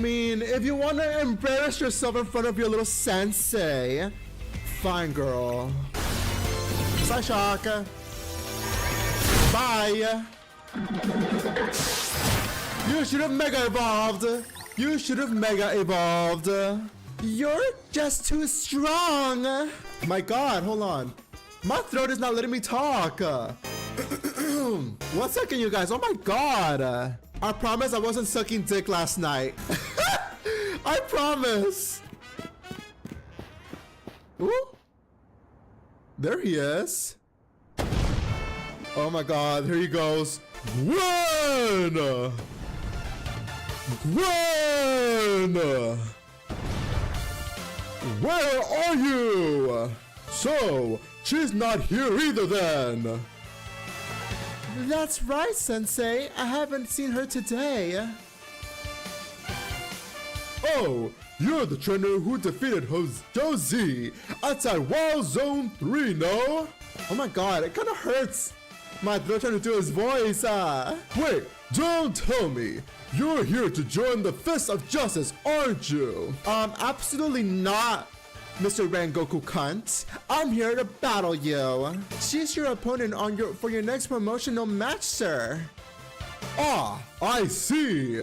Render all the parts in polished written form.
mean, if you want to embarrass yourself in front of your little sensei, fine, girl. Bye, Shaka. Bye. You should have mega evolved. You should have mega evolved. You're just too strong. My God, hold on. My throat is not letting me talk. 1 second, you guys. Oh my God. I promise I wasn't sucking dick last night. I promise. Ooh. There he is. Oh my God, here he goes. Gwen! Gwen! Where are you? So, she's not here either then. That's right, Sensei. I haven't seen her today. Oh, you're the trainer who defeated Josie outside Wild Zone 3, no? Oh my God, it kind of hurts. My throat trying to do his voice. Wait, don't tell me. You're here to join the Fist of Justice, aren't you? Absolutely not, Mr. Rengoku cunt. I'm here to battle you. She's your opponent for your next promotional match, sir. Ah, I see.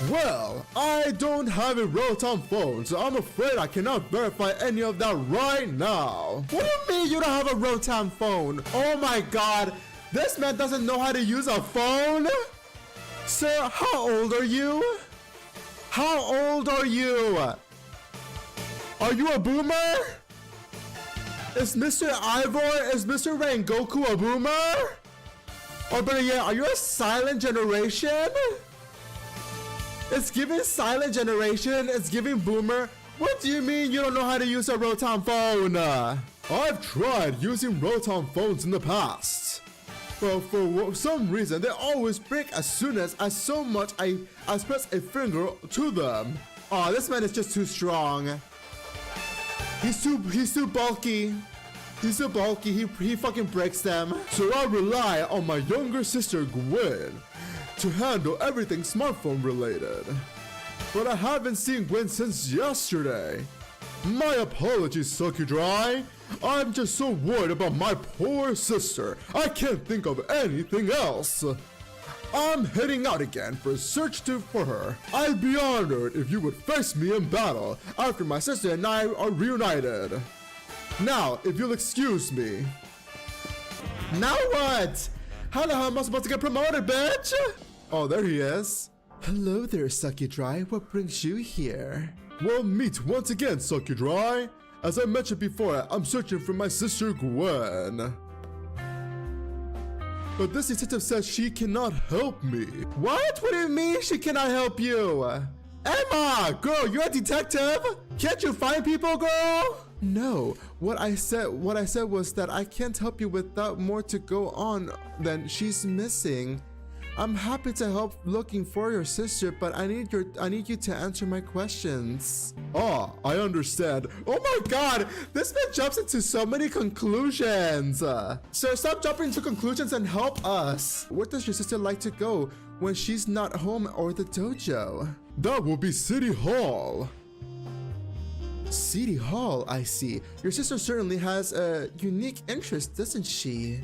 Well, I don't have a Rotom phone, so I'm afraid I cannot verify any of that right now. What do you mean you don't have a Rotom phone? Oh my God, this man doesn't know how to use a phone? Sir, how old are you? How old are you? Are you a boomer? Is Mr. Rengoku a boomer? Or better yet, are you a silent generation? It's giving silent generation, it's giving boomer. What do you mean you don't know how to use a Rotom phone? I've tried using Rotom phones in the past. But for some reason, they always break as soon as I press a finger to them. Aw, this man is just too strong. He's too bulky. He's too bulky, he fucking breaks them. So I rely on my younger sister Gwen to handle everything smartphone related. But I haven't seen Gwen since yesterday. My apologies, Sucky Dry. I'm just so worried about my poor sister. I can't think of anything else. I'm heading out again for a search for her. I'd be honored if you would face me in battle after my sister and I are reunited. Now, if you'll excuse me. Now what? How the hell am I supposed to get promoted, bitch? Oh, there he is. Hello there, Sucky Dry. What brings you here? Well, meet once again, Sucky Dry. As I mentioned before, I'm searching for my sister Gwen. But this detective says she cannot help me. What? What do you mean she cannot help you? Emma, girl, you're a detective? Can't you find people, girl? No, what I said was that I can't help you without more to go on than she's missing. I'm happy to help looking for your sister, but I need you to answer my questions. Ah, I understand. Oh my God, this man jumps into so many conclusions. Sir, stop jumping to conclusions and help us. Where does your sister like to go when she's not home or the dojo? That will be City Hall. City Hall, I see. Your sister certainly has a unique interest, doesn't she?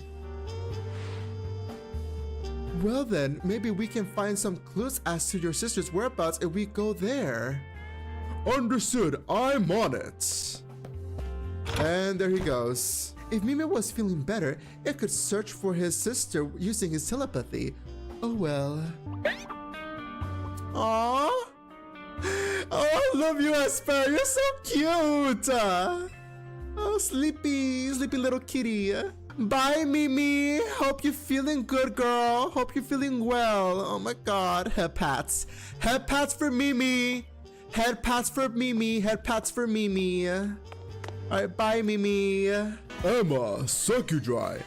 Well then, maybe we can find some clues as to your sister's whereabouts if we go there. Understood, I'm on it. And there he goes. If Mimi was feeling better, it could search for his sister using his telepathy. Oh well. Aww. Oh, I love you, Esper. You're so cute. Oh, sleepy little kitty. Bye, Mimi. Hope you're feeling good, girl. Hope you're feeling well. Oh my God. Head pats. Head pats for Mimi. Head pats for Mimi. Head pats for Mimi. Alright, bye, Mimi. Emma, Sucky Dry.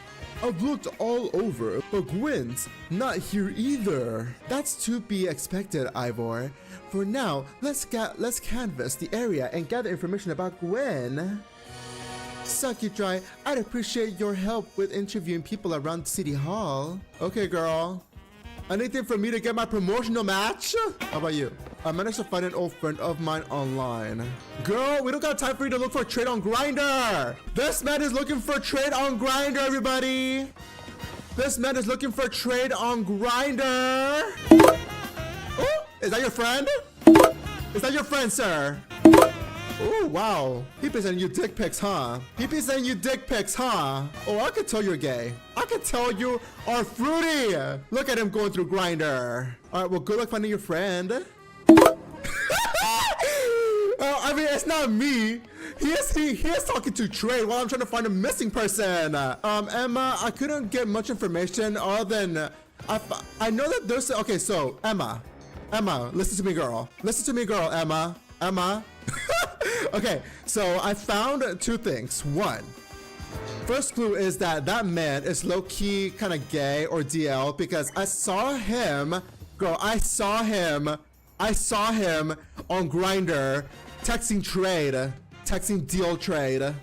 I've looked all over, but Gwen's not here either. That's to be expected, Ivor. For now, let's canvass the area and gather information about Gwen. Sucky Dry, I'd appreciate your help with interviewing people around City Hall. Okay, girl. Anything for me to get my promotional match? How about you? I managed to find an old friend of mine online. Girl, we don't got time for you to look for a trade on Grindr. This man is looking for a trade on Grindr, everybody. This man is looking for a trade on Grindr. Oh, is that your friend? Is that your friend, sir? Oh, wow. He be sending you dick pics, huh? He be sending you dick pics, huh? Oh, I could tell you're gay. I could tell you are fruity. Look at him going through Grindr. All right, well, good luck finding your friend. I mean, it's not me. He is talking to Trey while I'm trying to find a missing person. Emma, I couldn't get much information other than I know that there's okay. So Emma, listen to me, girl. Listen to me, girl. Emma. Okay, so I found two things. One, first clue is that man is low-key kind of gay or DL because I saw him, girl. I saw him on Grindr texting deal trade.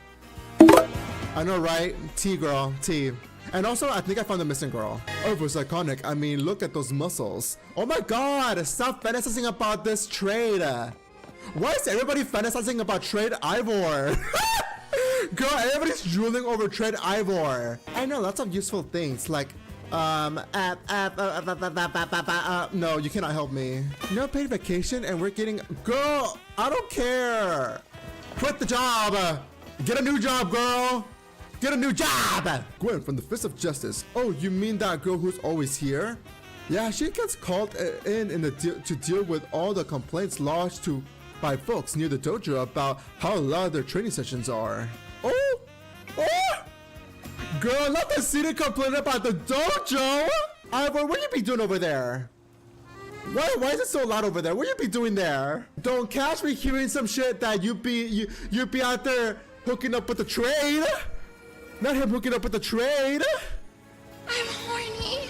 I know, right? T, girl, T. And also, I think I found the missing girl. Oh, it was iconic. I mean, look at those muscles. Oh my God, stop fantasizing about this trade. Why is everybody fantasizing about Trade Ivor? Girl, everybody's drooling over Trade Ivor. I know lots of useful things like, no, you cannot help me. No paid vacation and we're getting, girl, I don't care. Quit the job. Get a new job, girl. Get a new job. Gwen from the Fist of Justice. Oh, you mean that girl who's always here? Yeah, she gets called in to deal with all the complaints lodged by folks near the dojo about how loud their training sessions are. Oh! Girl, not the city complain about the dojo! Ivor, what you be doing over there? Why is it so loud over there? What you be doing there? Don't catch me hearing some shit that you be out there hooking up with the trade. Not him hooking up with the trade. I'm horny.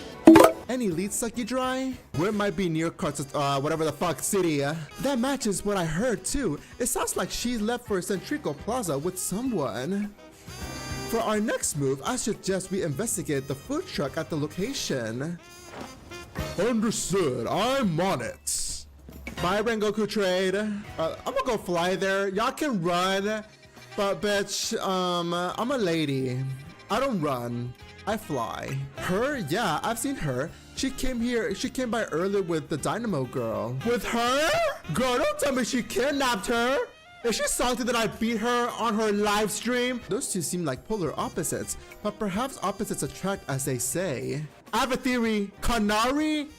Any lead suck you dry? Where might be near whatever the fuck city. That matches what I heard too. It sounds like she left for Centrico Plaza with someone. For our next move, I suggest we investigate the food truck at the location. Understood, I'm on it. Bye, Rengoku trade. I'm gonna go fly there. Y'all can run, but bitch, I'm a lady. I don't run. I fly. Her? Yeah, I've seen her. She came by earlier with the Dynamo girl. With her? Girl, don't tell me she kidnapped her. Is she salty that I beat her on her live stream? Those two seem like polar opposites, but perhaps opposites attract, as they say. I have a theory. Kanari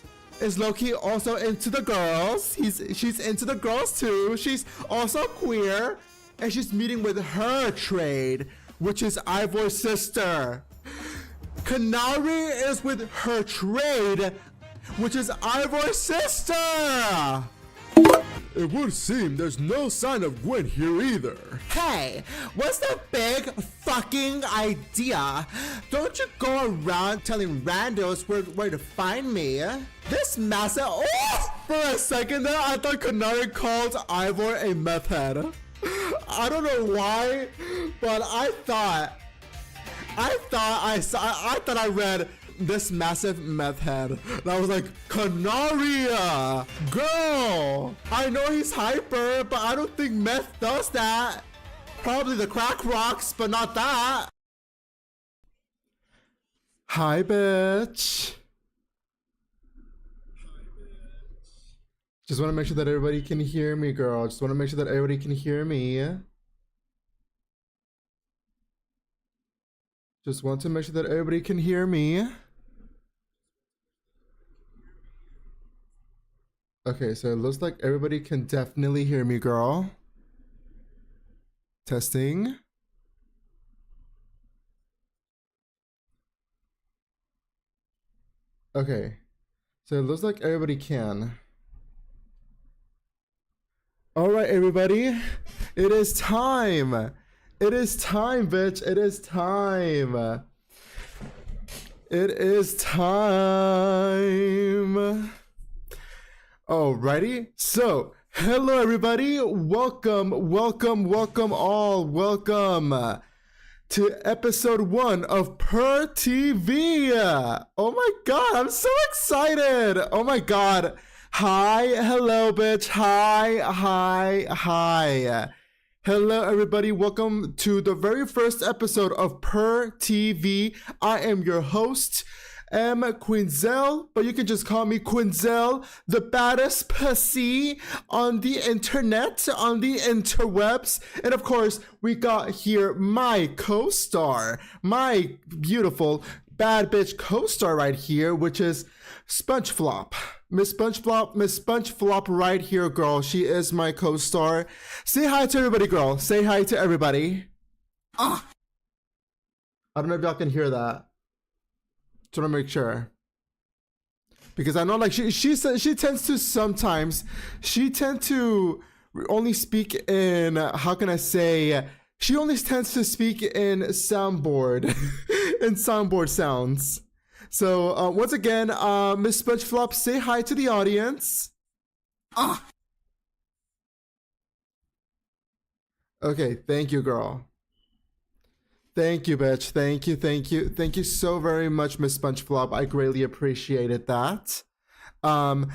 is low-key also into the girls. She's into the girls too. She's also queer, and she's meeting with her trade, which is Ivor's sister. Kanari is with her trade, which is Ivor's sister! It would seem there's no sign of Gwen here either. Hey, what's the big fucking idea? Don't you go around telling randos where to find me. This massive— oh! For a second there, I thought Kanari called Ivor a meth head. I don't know why, but I thought I read this massive meth head. And I was like, Canaria, girl. I know he's hyper, but I don't think meth does that. Probably the crack rocks, but not that. Hi, bitch. Just want to make sure that everybody can hear me, girl. Just want to make sure that everybody can hear me. Just want to make sure that everybody can hear me. Okay, so it looks like everybody can definitely hear me, girl. Testing. Okay, so it looks like everybody can. All right, everybody, it is time. It is time, bitch. It is time. It is time. Alrighty. So, hello everybody. Welcome all. Welcome to episode 1 of PurrTV. Oh my god, I'm so excited. Oh my god. Hi, hello, bitch. Hi. Hello, everybody. Welcome to the very first episode of PurrTV. I am your host, m.kueenzel, but you can just call me Queenzel, the baddest pussy on the internet, on the interwebs. And of course, we got here my co-star, my beautiful bad bitch co-star right here, which is SpongeFlop. Miss SpongeFlop right here, girl. She is my co-star. Say hi to everybody, girl. Say hi to everybody. I don't know if y'all can hear that. Just want to make sure, because I know like she tends to sometimes only speak in, how can I say, she only tends to speak in soundboard in soundboard sounds. So once again, Miss SpongeFlop, say hi to the audience. Okay, thank you, girl. Thank you, bitch. Thank you so very much, Miss SpongeFlop. I greatly appreciated that. Now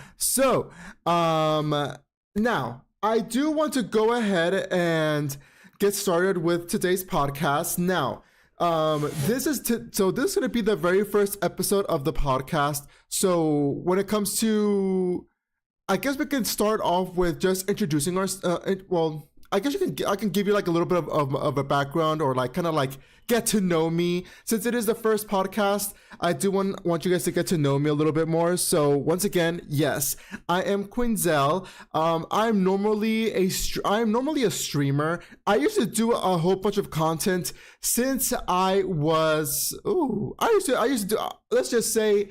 I do want to go ahead and get started with today's podcast. Now, this is going to be the very first episode of the podcast. So when it comes to, I guess we can start off with just introducing our. I guess I can give you like a little bit of a background, or like kind of like get to know me. Since it is the first podcast, I do want you guys to get to know me a little bit more. So once again, yes, I am Queenzel. I'm normally a streamer. I used to do a whole bunch of content since I used to do, let's just say,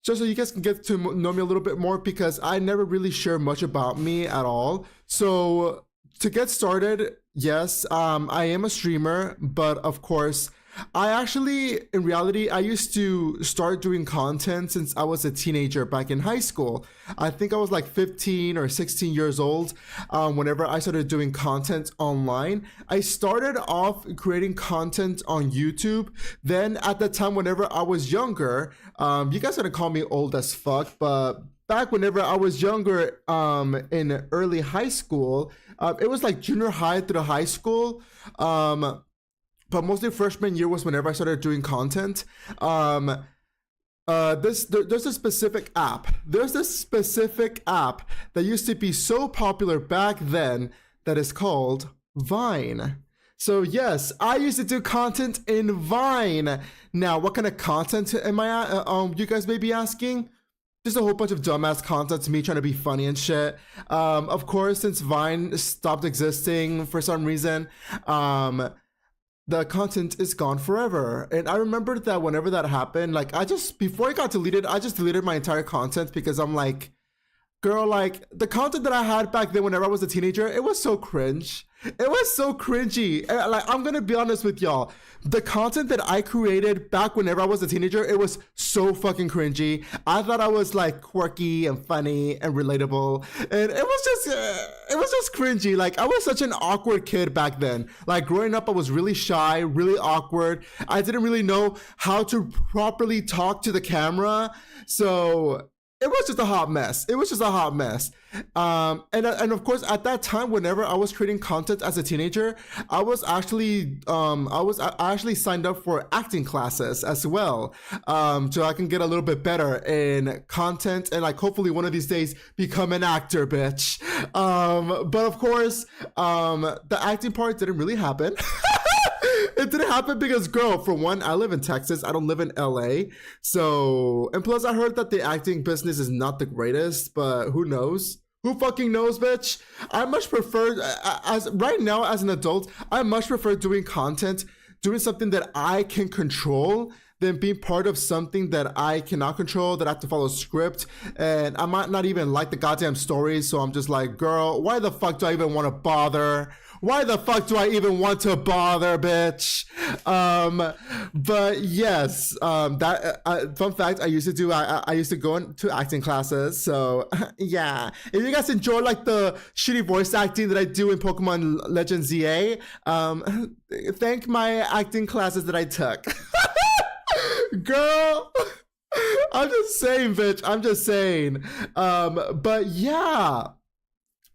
just so you guys can get to know me a little bit more, because I never really share much about me at all. So to get started, yes, I am a streamer, but of course, in reality, I used to start doing content since I was a teenager back in high school. I think I was like 15 or 16 years old whenever I started doing content online. I started off creating content on YouTube. Then at the time, whenever I was younger, you guys are gonna call me old as fuck, but back whenever I was younger, in early high school, it was like junior high through high school, but mostly freshman year was whenever I started doing content. There's a specific app. There's this specific app that used to be so popular back then that is called Vine. So yes, I used to do content in Vine. Now, what kind of content am I? You guys may be asking. Just a whole bunch of dumbass content, me trying to be funny and shit. Of course, since Vine stopped existing for some reason, the content is gone forever. And I remember that whenever that happened, like before it got deleted, I just deleted my entire content, because I'm like, girl, like the content that I had back then whenever I was a teenager, it was so cringe. It was so cringy. Like, I'm gonna be honest with y'all. The content that I created back whenever I was a teenager, it was so fucking cringy. I thought I was like quirky and funny and relatable, and it was just cringy. Like, I was such an awkward kid back then. Like, growing up, I was really shy, really awkward. I didn't really know how to properly talk to the camera, so it was just a hot mess. And of course, at that time, whenever I was creating content as a teenager, I actually signed up for acting classes as well, so I can get a little bit better in content and like hopefully one of these days become an actor, bitch. But of course, the acting part didn't really happen. It didn't happen because, girl, for one, I live in Texas. I don't live in LA. So, and plus I heard that the acting business is not the greatest, but who knows? Who fucking knows, bitch? I much prefer, right now as an adult, I much prefer doing content, doing something that I can control, than being part of something that I cannot control, that I have to follow a script, and I might not even like the goddamn story, so I'm just like, girl, why the fuck do I even want to bother? Why the fuck do I even want to bother, bitch? But yes, fun fact, I used to go into acting classes. So yeah, if you guys enjoy like the shitty voice acting that I do in Pokemon Legends ZA, thank my acting classes that I took. Girl, I'm just saying, bitch. I'm just saying. But yeah,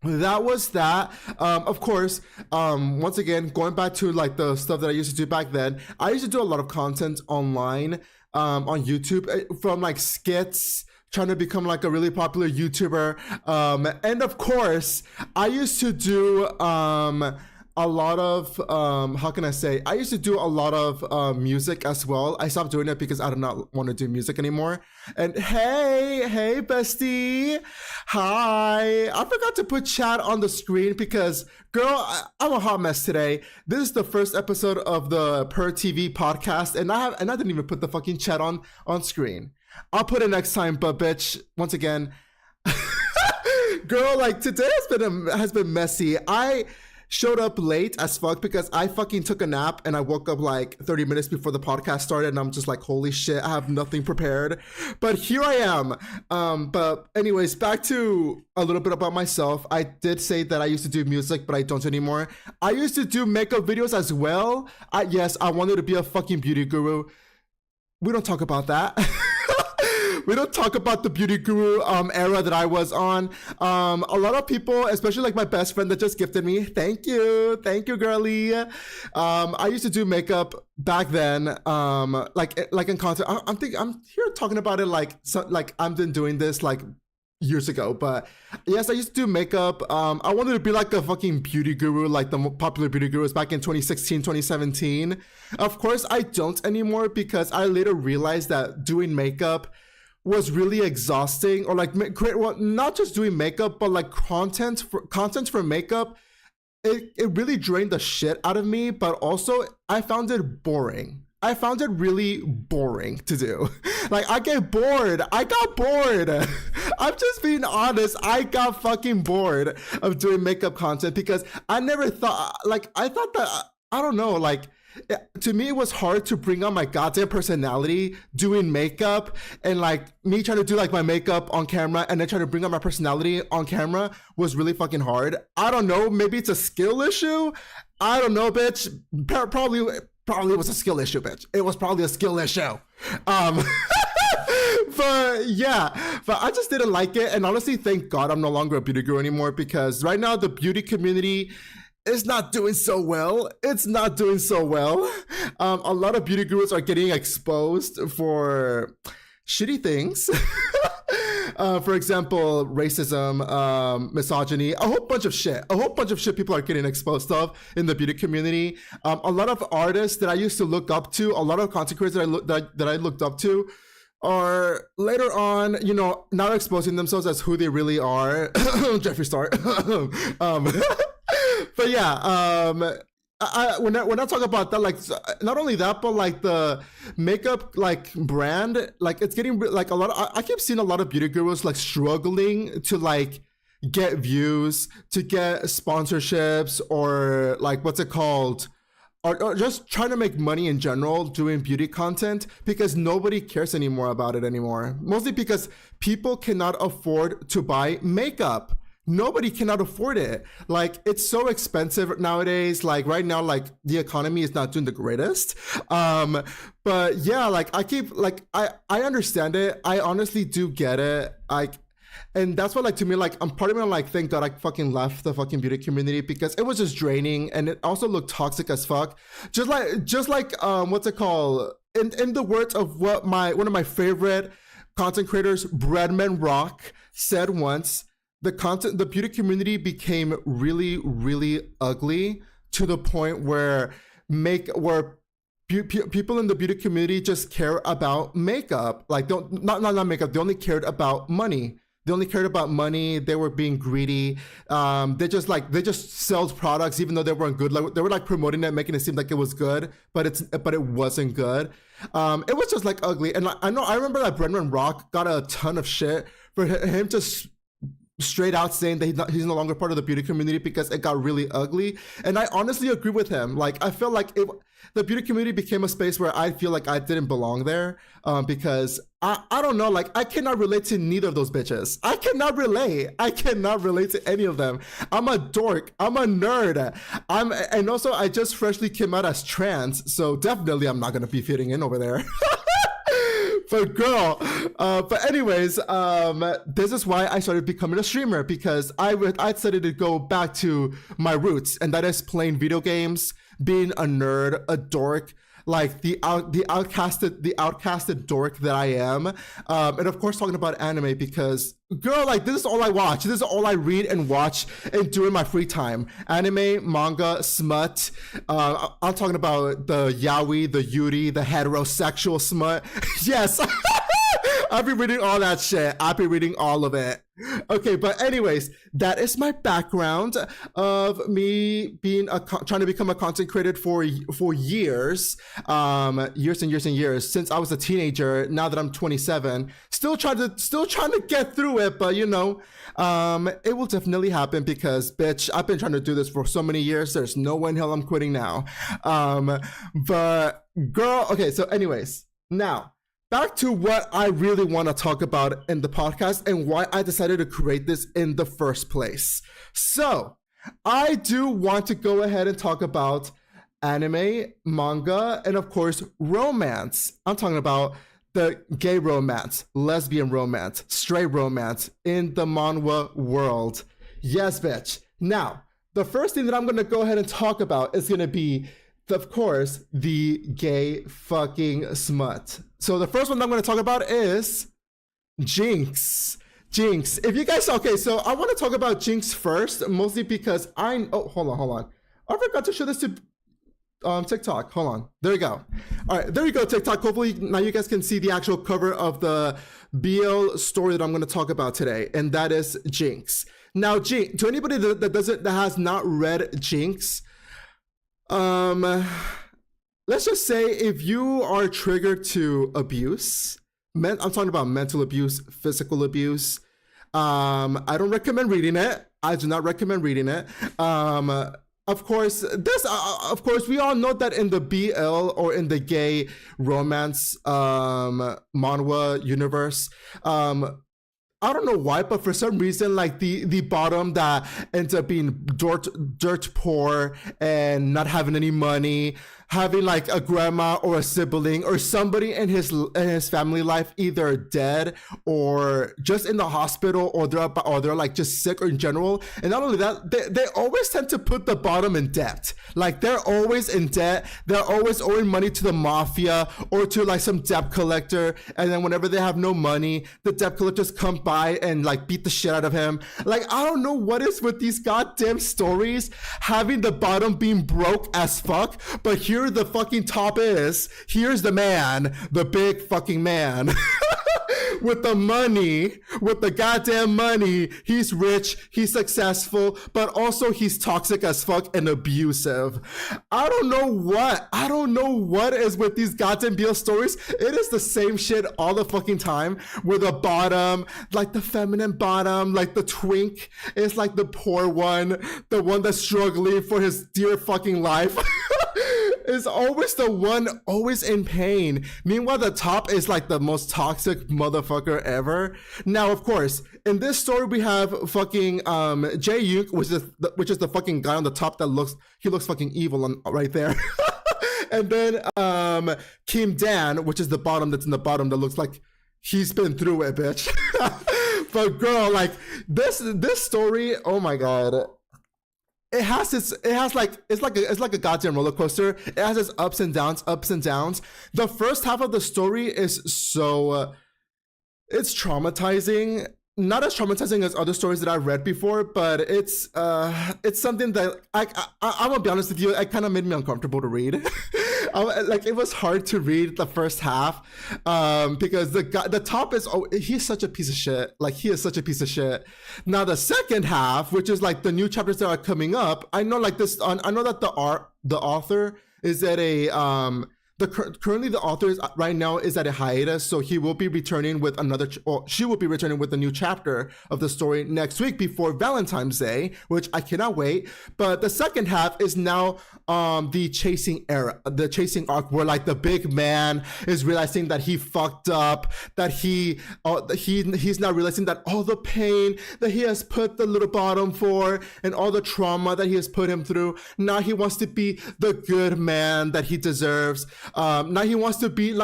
that was that. Of course, once again, going back to like the stuff that I used to do back then, I used to do a lot of content online, on YouTube, from like skits, trying to become like a really popular YouTuber. And of course, I used to do, a lot of, how can I say? I used to do a lot of music as well. I stopped doing it because I do not want to do music anymore. And hey, bestie. Hi. I forgot to put chat on the screen because, girl, I'm a hot mess today. This is the first episode of the PurrTV podcast, and I didn't even put the fucking chat on screen. I'll put it next time, but bitch, once again, girl, like today has been messy. I showed up late as fuck because I fucking took a nap and I woke up like 30 minutes before the podcast started, and I'm just like, holy shit, I have nothing prepared. But here I am. But anyways, back to a little bit about myself. I did say that I used to do music, but I don't anymore. I used to do makeup videos as well. Yes, I wanted to be a fucking beauty guru. We don't talk about that. We don't talk about the beauty guru era that I was on. A lot of people, especially like my best friend that just gifted me, thank you girlie. I used to do makeup back then, like in content. I'm here talking about it like I've been doing this like years ago, but yes, I used to do makeup. I wanted to be like a fucking beauty guru, like the popular beauty gurus back in 2016, 2017. Of course, I don't anymore because I later realized that doing makeup was really exhausting, or like not just doing makeup, but like content for makeup. It really drained the shit out of me, but also I found it boring. I found it really boring to do. Like I got bored. I'm just being honest. I got fucking bored of doing makeup content because I never thought, like I thought that, I don't know, like to me it was hard to bring on my goddamn personality doing makeup, and like me trying to do like my makeup on camera and then trying to bring on my personality on camera was really fucking hard. I don't know, maybe it's a skill issue. I don't know, bitch. Probably it was a skill issue, bitch. It was probably a skill issue. But yeah, but I just didn't like it, and honestly, thank God I'm no longer a beauty guru anymore, because right now the beauty community is not doing so well. It's not doing so well. A lot of beauty gurus are getting exposed for shitty things. For example, racism, misogyny, a whole bunch of shit people are getting exposed of in the beauty community. A lot of artists that I used to look up to, a lot of content creators that I looked up to, are later on, you know, not exposing themselves as who they really are. Jeffree Star. But yeah, when I talk about that, like not only that, but like the makeup like brand, like it's getting like a lot of, I keep seeing a lot of beauty gurus like struggling to like get views, to get sponsorships, or like what's it called, or just trying to make money in general doing beauty content, because nobody cares anymore about it anymore. Mostly because people cannot afford to buy makeup. Nobody cannot afford it. Like, it's so expensive nowadays. Like right now, like the economy is not doing the greatest. But yeah, like I keep like, I understand it. I honestly do get it. And that's what, like, to me, like, I'm part of me, like, thank God I fucking left the fucking beauty community, because it was just draining, and it also looked toxic as fuck. Just like what's it called? In the words of what one of my favorite content creators, Breadman Rock, said once, the beauty community became really, really ugly, to the point where people in the beauty community just care about makeup. Like, not makeup. They only cared about money. They were being greedy. They just sold products even though they weren't good. Like, they were like promoting it, making it seem like it was good, but it wasn't good. It was just like ugly. And I remember that Brendan Rock got a ton of shit for him just straight out saying that he's no longer part of the beauty community because it got really ugly. And I honestly agree with him. Like, I feel like the beauty community became a space where I feel like I didn't belong there, because I don't know, like, I cannot relate to neither of those bitches. I cannot relate to any of them. I'm a dork. I'm a nerd. And also I just freshly came out as trans, so definitely I'm not gonna be fitting in over there. But girl, but anyways, this is why I started becoming a streamer, because I decided to go back to my roots, and that is playing video games, being a nerd, a dork, like the outcasted dork that I am, and of course talking about anime, because girl, like, this is all I watch. This is all I read and watch and do in my free time. Anime, manga, smut. I'm talking about the yaoi, the yuri, the heterosexual smut. Yes. I'll be reading all that shit. I'll be reading all of it. Okay, but anyways, that is my background of me being trying to become a content creator for years, years and years, since I was a teenager. Now that I'm 27, still trying to get through it, but you know, it will definitely happen, because bitch, I've been trying to do this for so many years. There's no way in hell I'm quitting now. But girl, okay, so anyways, now back to what I really want to talk about in the podcast and why I decided to create this in the first place. So I do want to go ahead and talk about anime, manga, and of course, romance. I'm talking about the gay romance, lesbian romance, straight romance in the manhwa world. Yes, bitch. Now, the first thing that I'm going to go ahead and talk about is going to be, of course, the gay fucking smut. So the first one I'm going to talk about is Jinx. If you guys, okay, so I want to talk about Jinx first, mostly because hold on. I forgot to show this to TikTok. Hold on. There you go. All right, there you go, TikTok. Hopefully now you guys can see the actual cover of the BL story that I'm going to talk about today, and that is Jinx. Now, to anybody that has not read Jinx, let's just say if you are triggered to abuse, I'm talking about mental abuse, physical abuse, I don't recommend reading it. I do not recommend reading it. Of course, we all know that in the BL or in the gay romance manhwa universe, I don't know why, but for some reason, like the bottom that ends up being dirt poor and not having any money, having like a grandma or a sibling or somebody in his family life either dead or just in the hospital, or they're like just sick or in general. And not only that, they always tend to put the bottom in debt. Like, they're always in debt. They're always owing money to the mafia or to like some debt collector. And then whenever they have no money, the debt collectors come by and like beat the shit out of him. Like, I don't know what is with these goddamn stories having the bottom being broke as fuck, but here the fucking top is, here's the man, the big fucking man with the money, with the goddamn money. He's rich, he's successful, but also he's toxic as fuck and abusive. I don't know what is with these goddamn BL stories. It is the same shit all the fucking time, where the bottom, like the feminine bottom, like the twink, is like the poor one, the one that's struggling for his dear fucking life. Is always the one always in pain. Meanwhile, the top is like the most toxic motherfucker ever. Now, of course, in this story we have fucking Jae Young, which is the fucking guy on the top that looks fucking evil right there. And then Kim Dan, which is the bottom that's in the bottom that looks like he's been through it, bitch. But girl, like this story, oh my god. It's like a goddamn roller coaster. It has its ups and downs. The first half of the story is so it's traumatizing. Not as traumatizing as other stories that I've read before, but it's something that I'm gonna be honest with you, it kind of made me uncomfortable to read. Like, it was hard to read the first half, because the top is, he's such a piece of shit. Like, he is such a piece of shit. Now the second half, which is like the new chapters that are coming up, I know like this. I know that the author is at a currently the author is right now is at a hiatus, so he will be returning with she will be returning with a new chapter of the story next week before Valentine's Day, which I cannot wait. But the second half is now the chasing arc, where like the big man is realizing that he fucked up, that he's now realizing that all the pain that he has put the little bottom for and all the trauma that he has put him through, now he wants to be the good man that he deserves. Now he wants to be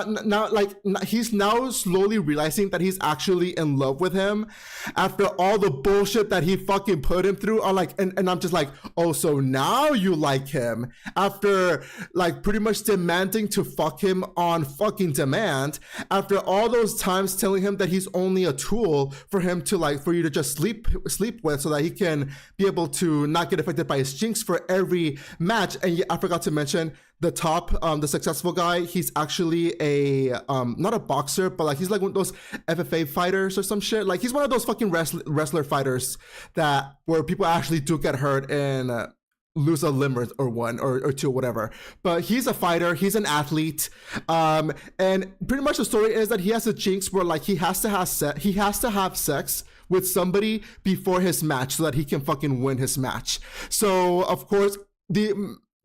he's now slowly realizing that he's actually in love with him after all the bullshit that he fucking put him through. And I'm just like, oh, so now you like him after like pretty much demanding to fuck him on fucking demand, after all those times telling him that he's only a tool for him to for you to just sleep with so that he can be able to not get affected by his jinx for every match. And I forgot to mention the top, the successful guy, he's actually a not a boxer, but like he's like one of those FFA fighters or some shit. Like he's one of those fucking wrestler fighters that where people actually do get hurt and lose a limb or one or two or whatever. But he's a fighter, he's an athlete, and pretty much the story is that he has a jinx where like he has to have sex with somebody before his match so that he can fucking win his match. So of course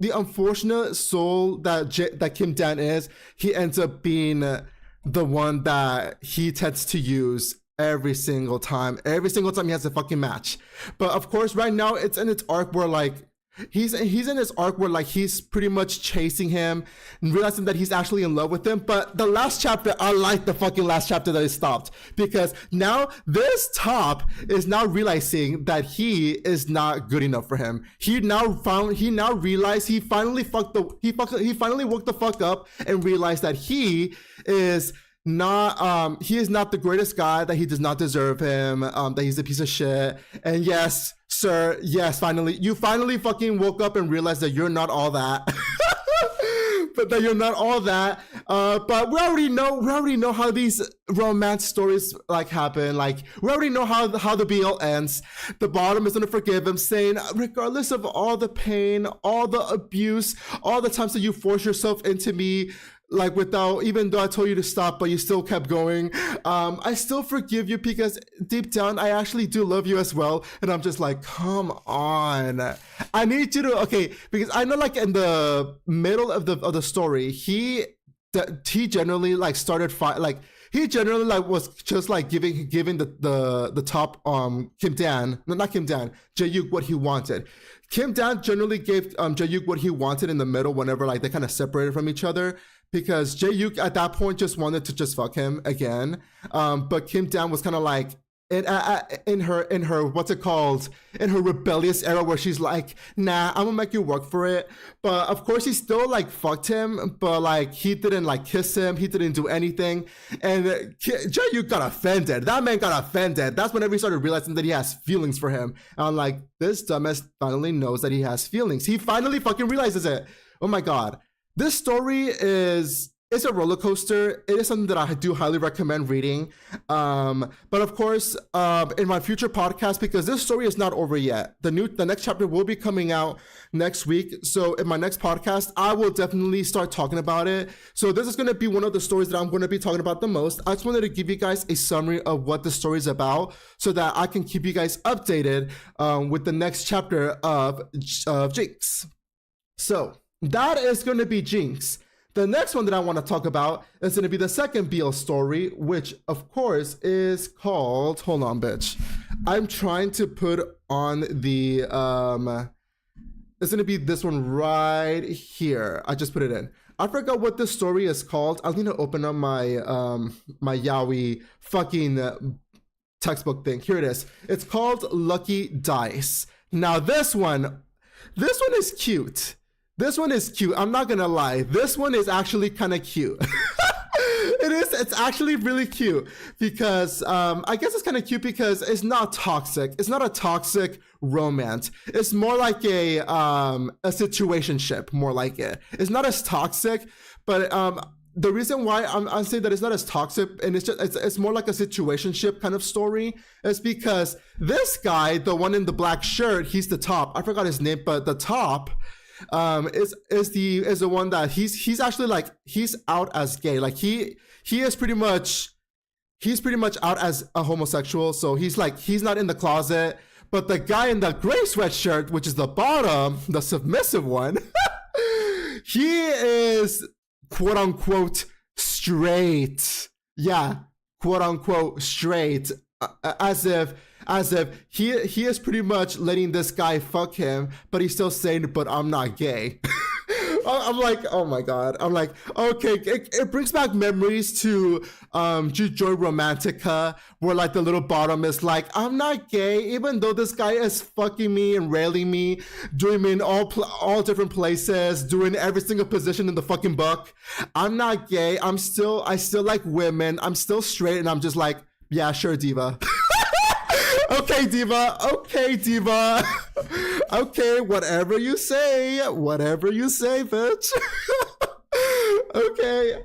the unfortunate soul that Kim Dan is, he ends up being the one that he tends to use every single time he has a fucking match. But of course right now it's in its arc where like he's in this arc where like he's pretty much chasing him and realizing that he's actually in love with him. But the last chapter, I like the fucking last chapter that it stopped, because now this top is now realizing that he is not good enough for him. He now realized he finally woke the fuck up and realized that he is not the greatest guy, that he does not deserve him, that he's a piece of shit. And yes, sir, yes, you finally fucking woke up and realized that you're not all that. But that you're not all that. But we already know how these romance stories like happen. Like we already know how the BL ends. The bottom is gonna forgive him, saying, regardless of all the pain, all the abuse, all the times that you force yourself into me, like even though I told you to stop, but you still kept going, I still forgive you, because deep down I actually do love you as well. And I'm just like, come on, I need you to, because I know like in the middle of the story, he generally like started he generally like was just like giving the top Jae-yuk what he wanted. Kim Dan generally gave Jae-yuk what he wanted in the middle whenever like they kind of separated from each other, because Jae-yuk at that point just wanted to just fuck him again. But Kim Dan was kind of like in her what's it called, in her rebellious era, where she's like, nah, I'm gonna make you work for it. But of course he still like fucked him, but like he didn't like kiss him, he didn't do anything. And Jae-yuk got offended. That man got offended. That's whenever he started realizing that he has feelings for him. And I'm like, this dumbass finally knows that he has feelings. He finally fucking realizes it. Oh my god, this story is a roller coaster. It is something that I do highly recommend reading. But of course, in my future podcast, because this story is not over yet, the next chapter will be coming out next week. So in my next podcast, I will definitely start talking about it. So this is going to be one of the stories that I'm going to be talking about the most. I just wanted to give you guys a summary of what the story is about, so that I can keep you guys updated with the next chapter of Jinx. So that is going to be Jinx. The next one that I want to talk about is going to be the second BL story, which of course is called, hold on bitch, I'm trying to put on the it's going to be this one right here. I just put it in. I forgot what this story is called. I need to open up my my yaoi fucking textbook thing. Here it is. It's called Lucky Dice. Now this one is cute. This one is cute. I'm not gonna lie. This one is actually kind of cute. It is. It's actually really cute, because I guess it's kind of cute because it's not toxic. It's not a toxic romance. It's more like a situationship. More like it. It's not as toxic, but the reason why I'm saying that it's not as toxic and it's more like a situationship kind of story is because this guy, the one in the black shirt, he's the top. I forgot his name, but the top, is the one that he's actually like he's out as gay. Like he is pretty much out as a homosexual. So he's not in the closet. But the guy in the gray sweatshirt, which is the bottom, the submissive one, he is quote unquote straight. Yeah, quote unquote straight. As if he is pretty much letting this guy fuck him, but he's still saying, but I'm not gay. I'm like, oh my god. I'm like, okay, it brings back memories to Joy Romantica, where like the little bottom is like, I'm not gay, even though this guy is fucking me and railing me, doing me in all different places, doing every single position in the fucking book. I'm not gay. I still like women. I'm still straight, and I'm just like, yeah, sure, diva. Okay, diva. Okay, diva. Okay, whatever you say, bitch. Okay,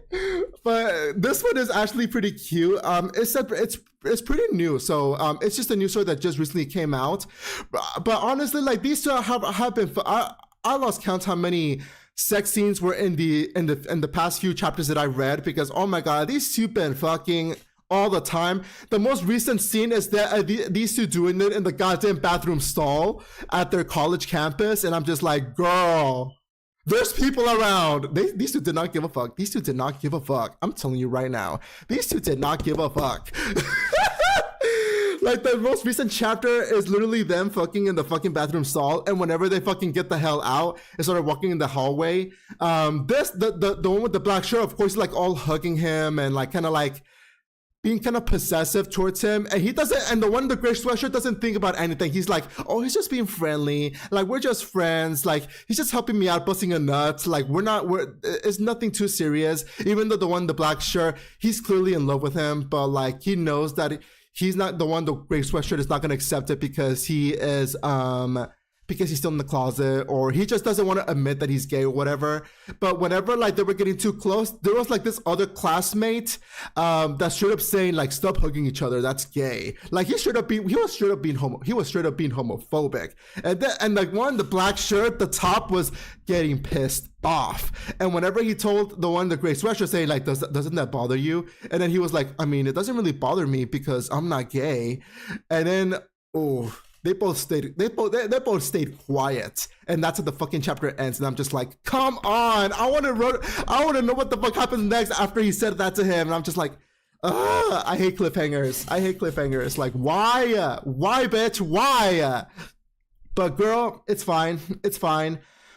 but this one is actually pretty cute. It's pretty new, so it's just a new story that just recently came out. But honestly, like these two have been. I lost count how many sex scenes were in the past few chapters that I read, because oh my god, these two been fucking all the time. The most recent scene is that these two doing it in the goddamn bathroom stall at their college campus, and I'm just like, girl, there's people around. These two did not give a fuck. These two did not give a fuck. I'm telling you right now, these two did not give a fuck. Like the most recent chapter is literally them fucking in the fucking bathroom stall, and whenever they fucking get the hell out and started walking in the hallway, the one with the black shirt, of course, like all hugging him and like kind of like being kind of possessive towards him, and he doesn't, and the one in the gray sweatshirt doesn't think about anything. He's like, oh, he's just being friendly, like we're just friends, like he's just helping me out, busting a nut, like it's nothing too serious. Even though the one in the black shirt, he's clearly in love with him, but like he knows that he's not the one, the gray sweatshirt is not going to accept it because he is because he's still in the closet, or he just doesn't want to admit that he's gay or whatever. But whenever like they were getting too close, there was like this other classmate that straight up saying like, stop hugging each other, that's gay. Like he was straight up being homophobic. And like one, the black shirt, the top was getting pissed off. And whenever he told the one, the gray sweatshirt, saying like, doesn't that bother you? And then he was like, I mean, it doesn't really bother me because I'm not gay. And then, oh, they both stayed quiet, and that's how the fucking chapter ends. And I'm just like, come on, I want to know what the fuck happens next after he said that to him. And I'm just like, I hate cliffhangers. Like, why, bitch, why? But girl, it's fine.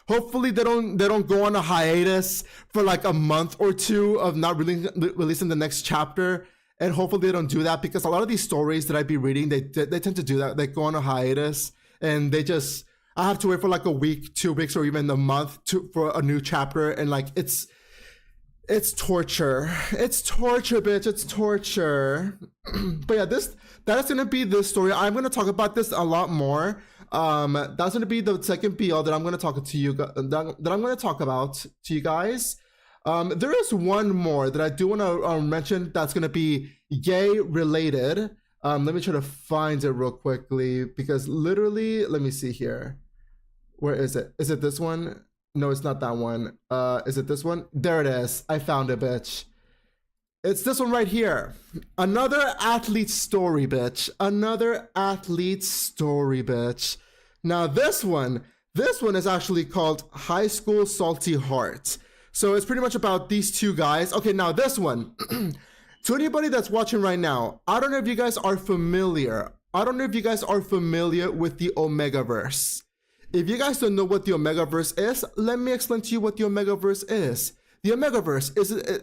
Hopefully they don't go on a hiatus for like a month or two of not really releasing the next chapter. And hopefully they don't do that, because a lot of these stories that I'd be reading, they tend to do that. They go on a hiatus, and I have to wait for like a week, 2 weeks, or even a month for a new chapter. And like, it's torture. It's torture, bitch. It's torture. But yeah, that is going to be this story. I'm going to talk about this a lot more. That's going to be the second BL that I'm going to talk to you, that I'm going to talk about to you guys. There is one more that I do want to mention that's going to be gay related. Let me try to find it real quickly, because literally, let me see here. Where is it? Is it this one? No, it's not that one. Is it this one? There it is. I found it, bitch. It's this one right here. Another athlete story, bitch. Another athlete story, bitch. Now this one is actually called High School Salty Heart. So it's pretty much about these two guys. Okay, now this one, to anybody that's watching right now, I don't know if you guys are familiar. with the Omegaverse. If you guys don't know what the Omegaverse is, let me explain to you what the Omegaverse is. The Omegaverse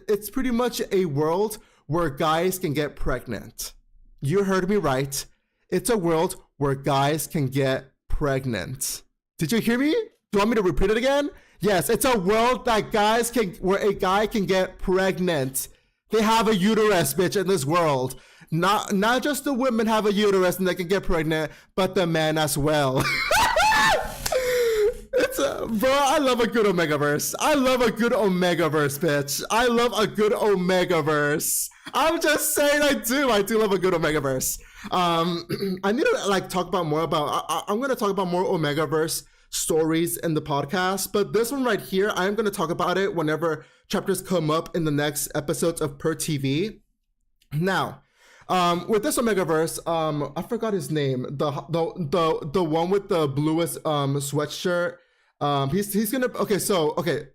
it's pretty much a world where guys can get pregnant. You heard me right. It's a world where guys can get pregnant. Did you hear me? Do you want me to repeat it again? Yes, it's a world that where a guy can get pregnant. They have a uterus, bitch, in this world. Not just the women have a uterus and they can get pregnant, but the men as well. Bro, I love a good Omegaverse. Bitch. I love a good Omegaverse. I'm just saying, I do love a good Omegaverse. I need to like talk about more about. I'm gonna talk about more Omegaverse stories in the podcast, but this one right here, I'm going to talk about it whenever chapters come up in the next episodes of PurrTV. Now, with this Omegaverse, I forgot his name. The one with the bluest sweatshirt. He's gonna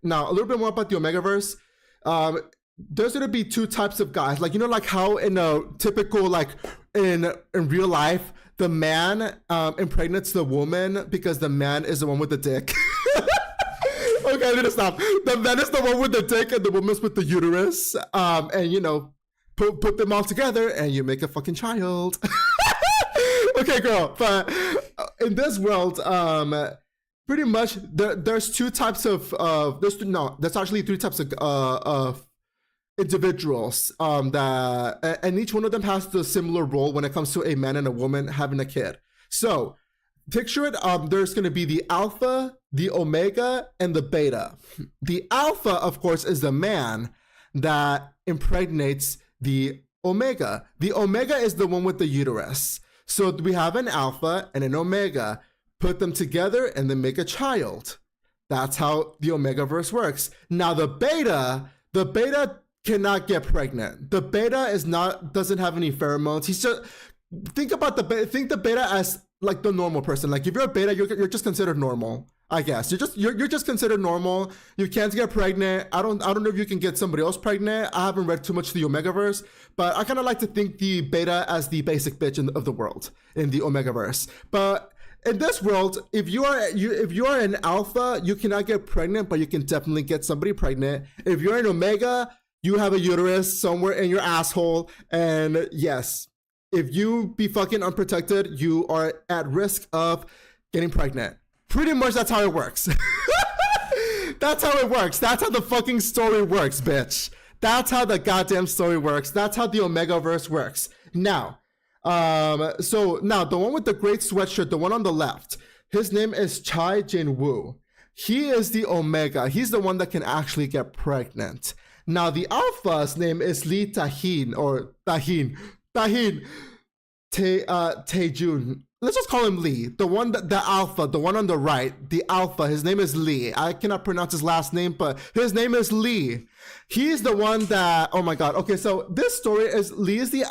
now a little bit more about the Omegaverse. There's gonna be two types of guys. Like, you know, like how in a typical, like in real life, the man impregnates the woman because the man is the one with the dick. Okay, I need to stop. The man is the one with the dick and the woman's with the uterus. And you know, put them all together and you make a fucking child. Okay, girl. But in this world, pretty much there's two types of there's actually three types of individuals and each one of them has the similar role when it comes to a man and a woman having a kid. So picture it, there's going to be the alpha, the omega, and the beta. The alpha, of course, is the man that impregnates the omega. The omega is the one with the uterus. So we have an alpha and an omega, put them together and then make a child. That's how the Omegaverse works. Now the beta cannot get pregnant. The beta doesn't have any pheromones. He's just, think the beta as like the normal person. Like if you're a beta, you're just considered normal, I guess. You're just considered normal. You can't get pregnant. I don't know if you can get somebody else pregnant. I haven't read too much of the Omegaverse, but I kind of like to think the beta as the basic bitch of the world in the Omegaverse. But in this world, if you are an alpha, you cannot get pregnant, but you can definitely get somebody pregnant. If you're an omega, you have a uterus somewhere in your asshole, and yes, if you be fucking unprotected, you are at risk of getting pregnant. Pretty much that's how it works. That's how it works. That's how the fucking story works, bitch. That's how the goddamn story works. That's how the Omegaverse works. Now, so now the one with the great sweatshirt, the one on the left, his name is Chai Jin-woo. He is the omega. He's the one that can actually get pregnant. Now the alpha's name is Lee Tahin Taejun. Let's just call him Lee. The alpha, the one on the right, the alpha, his name is Lee. I cannot pronounce his last name, but his name is Lee. He's the one that, oh my God. Okay, so this story is Lee is the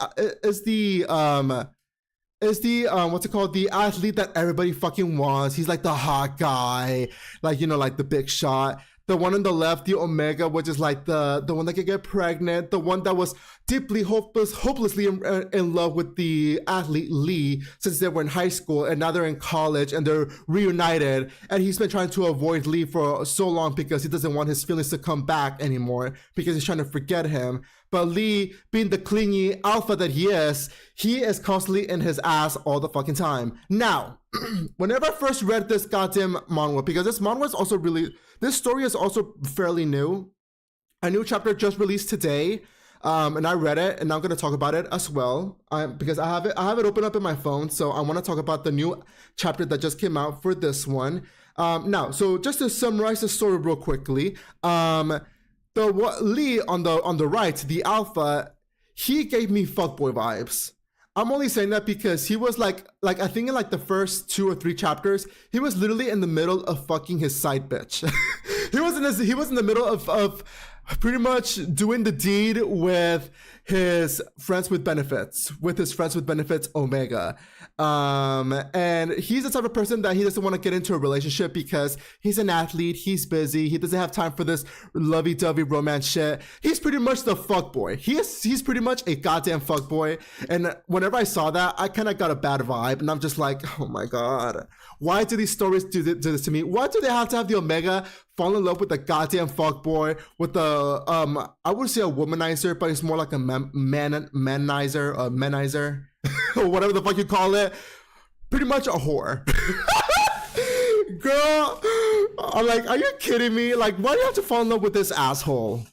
what's it called? The athlete that everybody fucking wants. He's like the hot guy, like, you know, like the big shot. The one on the left, the omega, which is like the one that could get pregnant, the one that was deeply hopelessly in love with the athlete Lee since they were in high school, and now they're in college and they're reunited, and he's been trying to avoid Lee for so long because he doesn't want his feelings to come back anymore because he's trying to forget him. But Lee, being the clingy alpha that he is constantly in his ass all the fucking time. Now, whenever I first read this goddamn manhwa, because this manhwa is also this story is also fairly new. A new chapter just released today, and I read it, and I'm going to talk about it as well, because I have it open up in my phone, so I want to talk about the new chapter that just came out for this one. Now, so just to summarize the story real quickly, Lee on the right, the alpha, he gave me fuckboy vibes. I'm only saying that because he was like I think in like the first 2 or 3 chapters, he was literally in the middle of fucking his side bitch. he was in the middle of pretty much doing the deed with his friends with benefits, Omega. And he's the type of person that he doesn't want to get into a relationship because he's an athlete, he's busy, he doesn't have time for this lovey-dovey romance shit. He's pretty much the fuckboy. He's pretty much a goddamn fuckboy. And whenever I saw that, I kind of got a bad vibe, and I'm just like, oh my God, why do these stories do this to me? Why do they have to have the Omega fall in love with the goddamn fuckboy, with the I would say a womanizer, but it's more like a manizer, or whatever the fuck you call it. Pretty much a whore. Girl, I'm like, are you kidding me? Like, why do you have to fall in love with this asshole?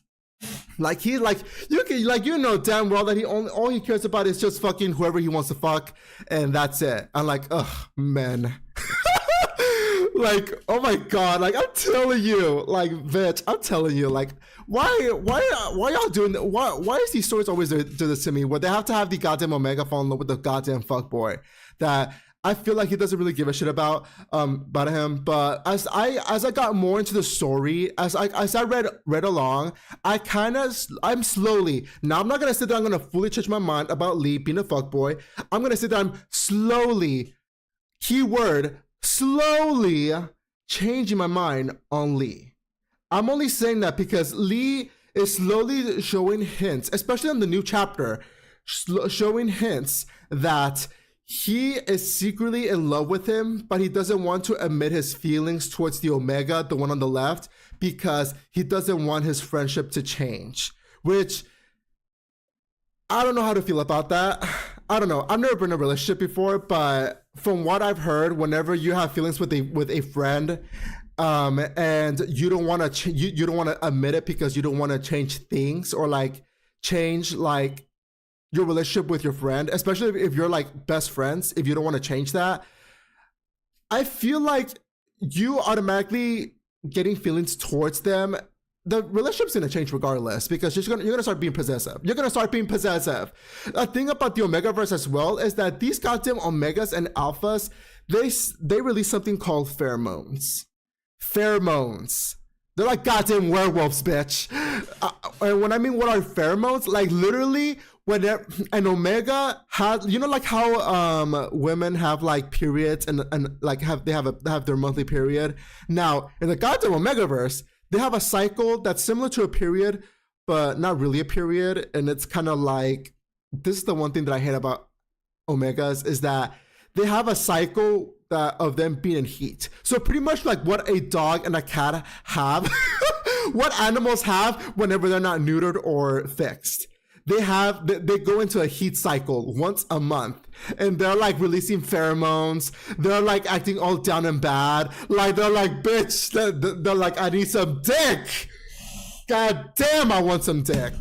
Like, you know damn well that all he cares about is just fucking whoever he wants to fuck, and that's it. I'm like, ugh, man. Like, oh my God, like, I'm telling you, like, bitch, I'm telling you, like, why y'all doing that? Why is these stories always do this to me, where they have to have the goddamn Omega fall in love with the goddamn fuckboy that I feel like he doesn't really give a shit about him. But as I got more into the story, as I read along, I'm slowly, now I'm not gonna sit there, I'm gonna fully change my mind about Lee being a fuckboy. I'm gonna sit there, I'm slowly, keyword, slowly changing my mind on Lee. I'm only saying that because Lee is slowly showing hints, especially in the new chapter, showing hints that he is secretly in love with him, but he doesn't want to admit his feelings towards the Omega, the one on the left, because he doesn't want his friendship to change. Which, I don't know how to feel about that. I don't know. I've never been in a relationship before, but from what I've heard, whenever you have feelings with a friend, and you don't want to you don't want to admit it because you don't want to change things or like change like your relationship with your friend, especially if you're like best friends, if you don't want to change that, I feel like you automatically getting feelings towards them, the relationship's gonna change regardless, because you're gonna start being possessive. You're gonna start being possessive. The thing about the Omegaverse as well is that these goddamn Omegas and Alphas, they release something called pheromones. Pheromones. They're like goddamn werewolves, bitch. And when I mean what are pheromones, like literally, when an Omega has, you know, like how women have like periods and like have their monthly period. Now in the goddamn Omegaverse, they have a cycle that's similar to a period, but not really a period. And it's kind of like, this is the one thing that I hate about Omegas, is that they have a cycle of them being in heat. So pretty much like what a dog and a cat have, what animals have whenever they're not neutered or fixed. They go into a heat cycle once a month, and they're like releasing pheromones. They're like acting all down and bad. Like they're like, bitch, they're like, I need some dick. God damn, I want some dick.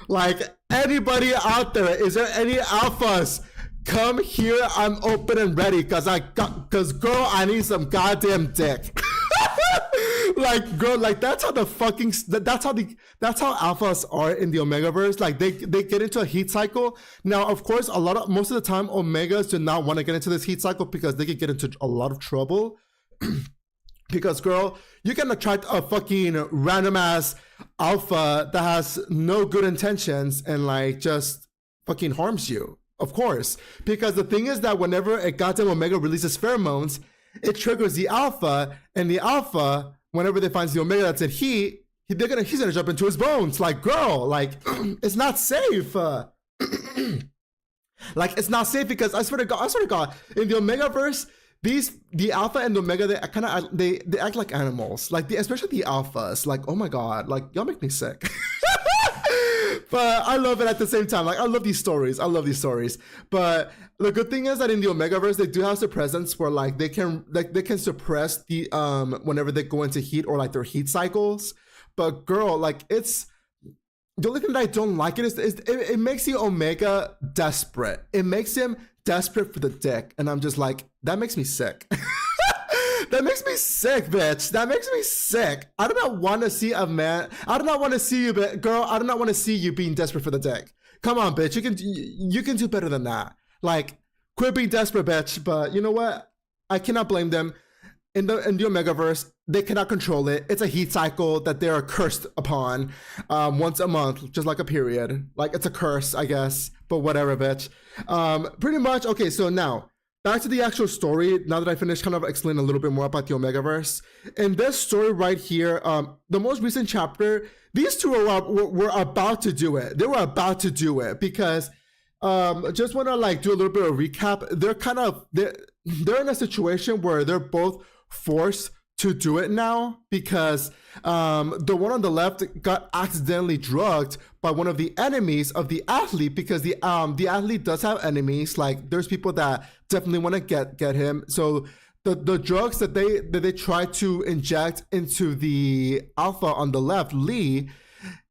Like, anybody out there, is there any alphas? Come here, I'm open and ready, cause girl, I need some goddamn dick. Like, girl, like that's how alphas are in the Omegaverse. Like they get into a heat cycle. Now, of course, most of the time, Omegas do not want to get into this heat cycle because they could get into a lot of trouble. Because, girl, you can attract a fucking random ass alpha that has no good intentions and like just fucking harms you. Of course, because the thing is that whenever a goddamn Omega releases pheromones, it triggers the alpha, and the alpha, whenever they find the Omega that's in heat, he's gonna jump into his bones. Like, girl, like it's not safe. Like, it's not safe, because I swear to God, in the Omegaverse, the alpha and the Omega, they act like animals. Like especially the alphas. Like, oh my God, like y'all make me sick. But I love it at the same time. Like, I love these stories. But the good thing is that in the Omegaverse, they do have the presence where like they can suppress the whenever they go into heat or like their heat cycles. But girl, like it's the only thing that I don't like is it makes the Omega desperate. It makes him desperate for the dick, and I'm just like, that makes me sick. That makes me sick, bitch. That makes me sick. I do not want to see a man. I do not want to see you, girl. I do not want to see you being desperate for the dick. Come on, bitch. You can do better than that. Like, quit being desperate, bitch. But you know what? I cannot blame them. In the Omegaverse, they cannot control it. It's a heat cycle that they are cursed upon once a month, just like a period. Like, it's a curse, I guess. But whatever, bitch. Pretty much. Okay, so now, back to the actual story, now that I finished kind of explaining a little bit more about the Omegaverse. In this story right here, the most recent chapter, these two were about to do it. They were about to do it because just want to like do a little bit of recap. They're in a situation where they're both forced to do it now because the one on the left got accidentally drugged by one of the enemies of the athlete, because the athlete does have enemies. Like, there's people that definitely want to get him. So the drugs that they try to inject into the alpha on the left, Lee,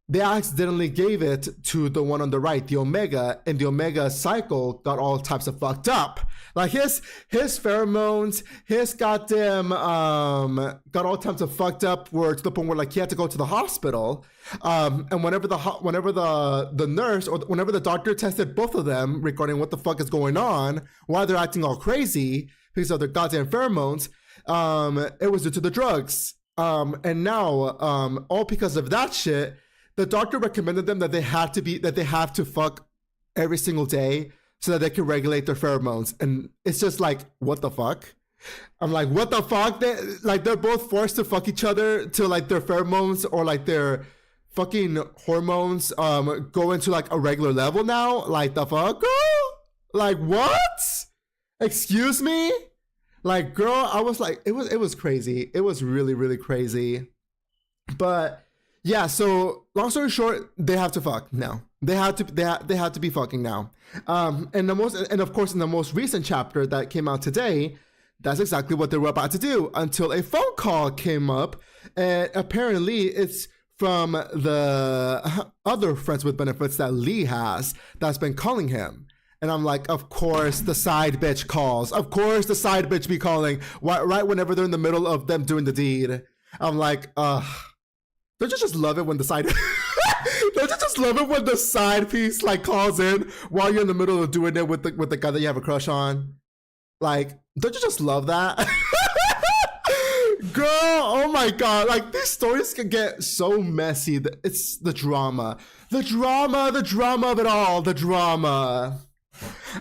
they accidentally gave it to the one on the right, the Omega, and the Omega cycle got all types of fucked up. Like his pheromones, his goddamn got all types of fucked up where to the point where like he had to go to the hospital. And whenever the nurse or whenever the doctor tested both of them regarding what the fuck is going on, why they're acting all crazy because of their goddamn pheromones, it was due to the drugs. And now, all because of that shit, the doctor recommended them that they have to fuck every single day so that they can regulate their pheromones. And it's just like, what the fuck? I'm like, what the fuck? They're both forced to fuck each other to like their pheromones or like their fucking hormones go into like a regular level now. Like the fuck, girl? Like what? Excuse me? Like, girl, I was like, it was crazy. It was really, really crazy. But yeah, so long story short, they have to fuck now. They have to be fucking now. And of course in the most recent chapter that came out today, that's exactly what they were about to do until a phone call came up, and apparently it's from the other friends with benefits that Lee has that's been calling him. And I'm like, of course the side bitch calls. Of course the side bitch be calling right whenever they're in the middle of them doing the deed. I'm like, don't you just love it when the side don't you just love it when the side piece like calls in while you're in the middle of doing it with the guy that you have a crush on? Like, don't you just love that? Girl, oh my god, like these stories can get so messy. It's the drama of it all, the drama.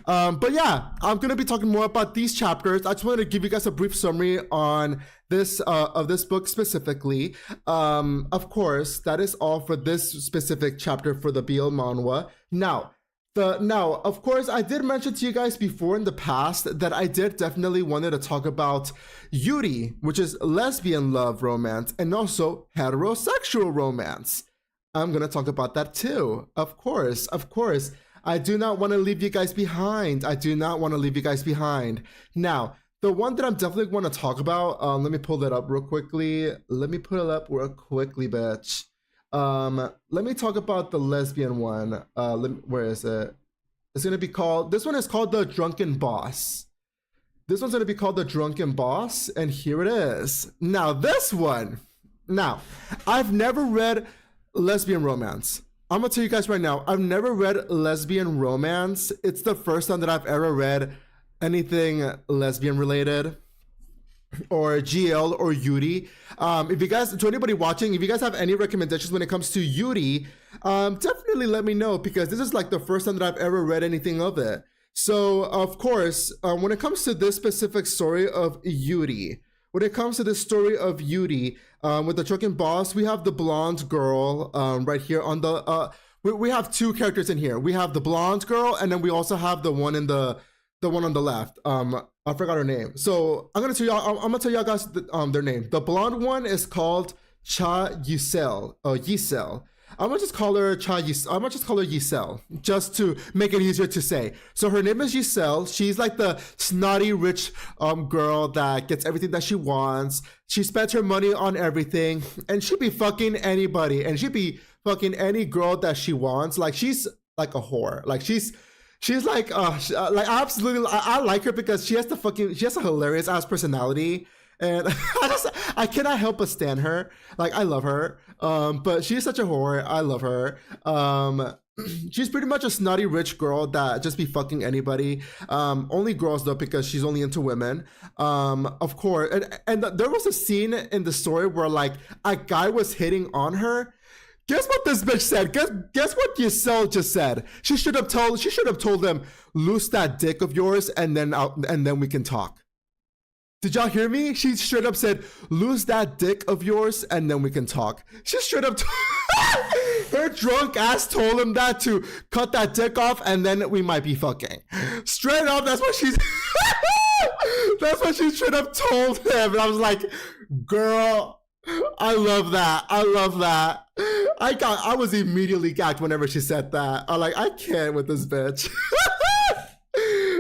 But yeah, I'm gonna be talking more about these chapters. I just wanted to give you guys a brief summary on this of this book specifically. Of course, that is all for this specific chapter for the BL manhwa. Now, of course, I did mention to you guys before in the past that I did definitely wanted to talk about Yuri, which is lesbian love romance, and also heterosexual romance. I'm gonna talk about that too. Of course. I do not want to leave you guys behind. Now, the one that I'm definitely want to talk about, let me pull that up real quickly. Bitch. Let me talk about the lesbian one. Where is it? It's going to be called, this one is called The Drunken Boss. This one's going to be called The Drunken Boss, and here it is. Now, this one. Now, I've never read lesbian romance. I'm gonna tell you guys right now, I've never read lesbian romance. It's the first time that I've ever read anything lesbian related, or GL or Yuri. If you guys, to anybody watching, if you guys have any recommendations when it comes to Yuri, definitely let me know, because this is like the first time that I've ever read anything of it. So of course, when it comes to this specific story of Yuri, with the Drunken Boss, we have the blonde girl right here on the we have two characters in here. We have the blonde girl, and then we also have the one on the left. I forgot her name. So I'm gonna tell y'all guys their name. The blonde one is called Yisel. I'm gonna just call her Yisel, just to make it easier to say. So her name is Yisel. She's like the snotty rich girl that gets everything that she wants. She spends her money on everything, and she be fucking anybody, and she be fucking any girl that she wants. Like, she's like a whore. Like, she's like absolutely. I like her because she has a hilarious ass personality. And I cannot help but stan her. Like, I love her. But she's such a whore. I love her. She's pretty much a snotty rich girl that just be fucking anybody. Only girls though, because she's only into women. Of course. And there was a scene in the story where like a guy was hitting on her. Guess what this bitch said? Guess what Yisel just said? She should have told him, loose that dick of yours, and then we can talk. Did y'all hear me? She straight up said, lose that dick of yours and then we can talk. She straight up, her drunk ass told him that to cut that dick off and then we might be fucking. Straight up, that's what she straight up told him. And I was like, girl, I love that. I was immediately gagged whenever she said that. I'm like, I can't with this bitch.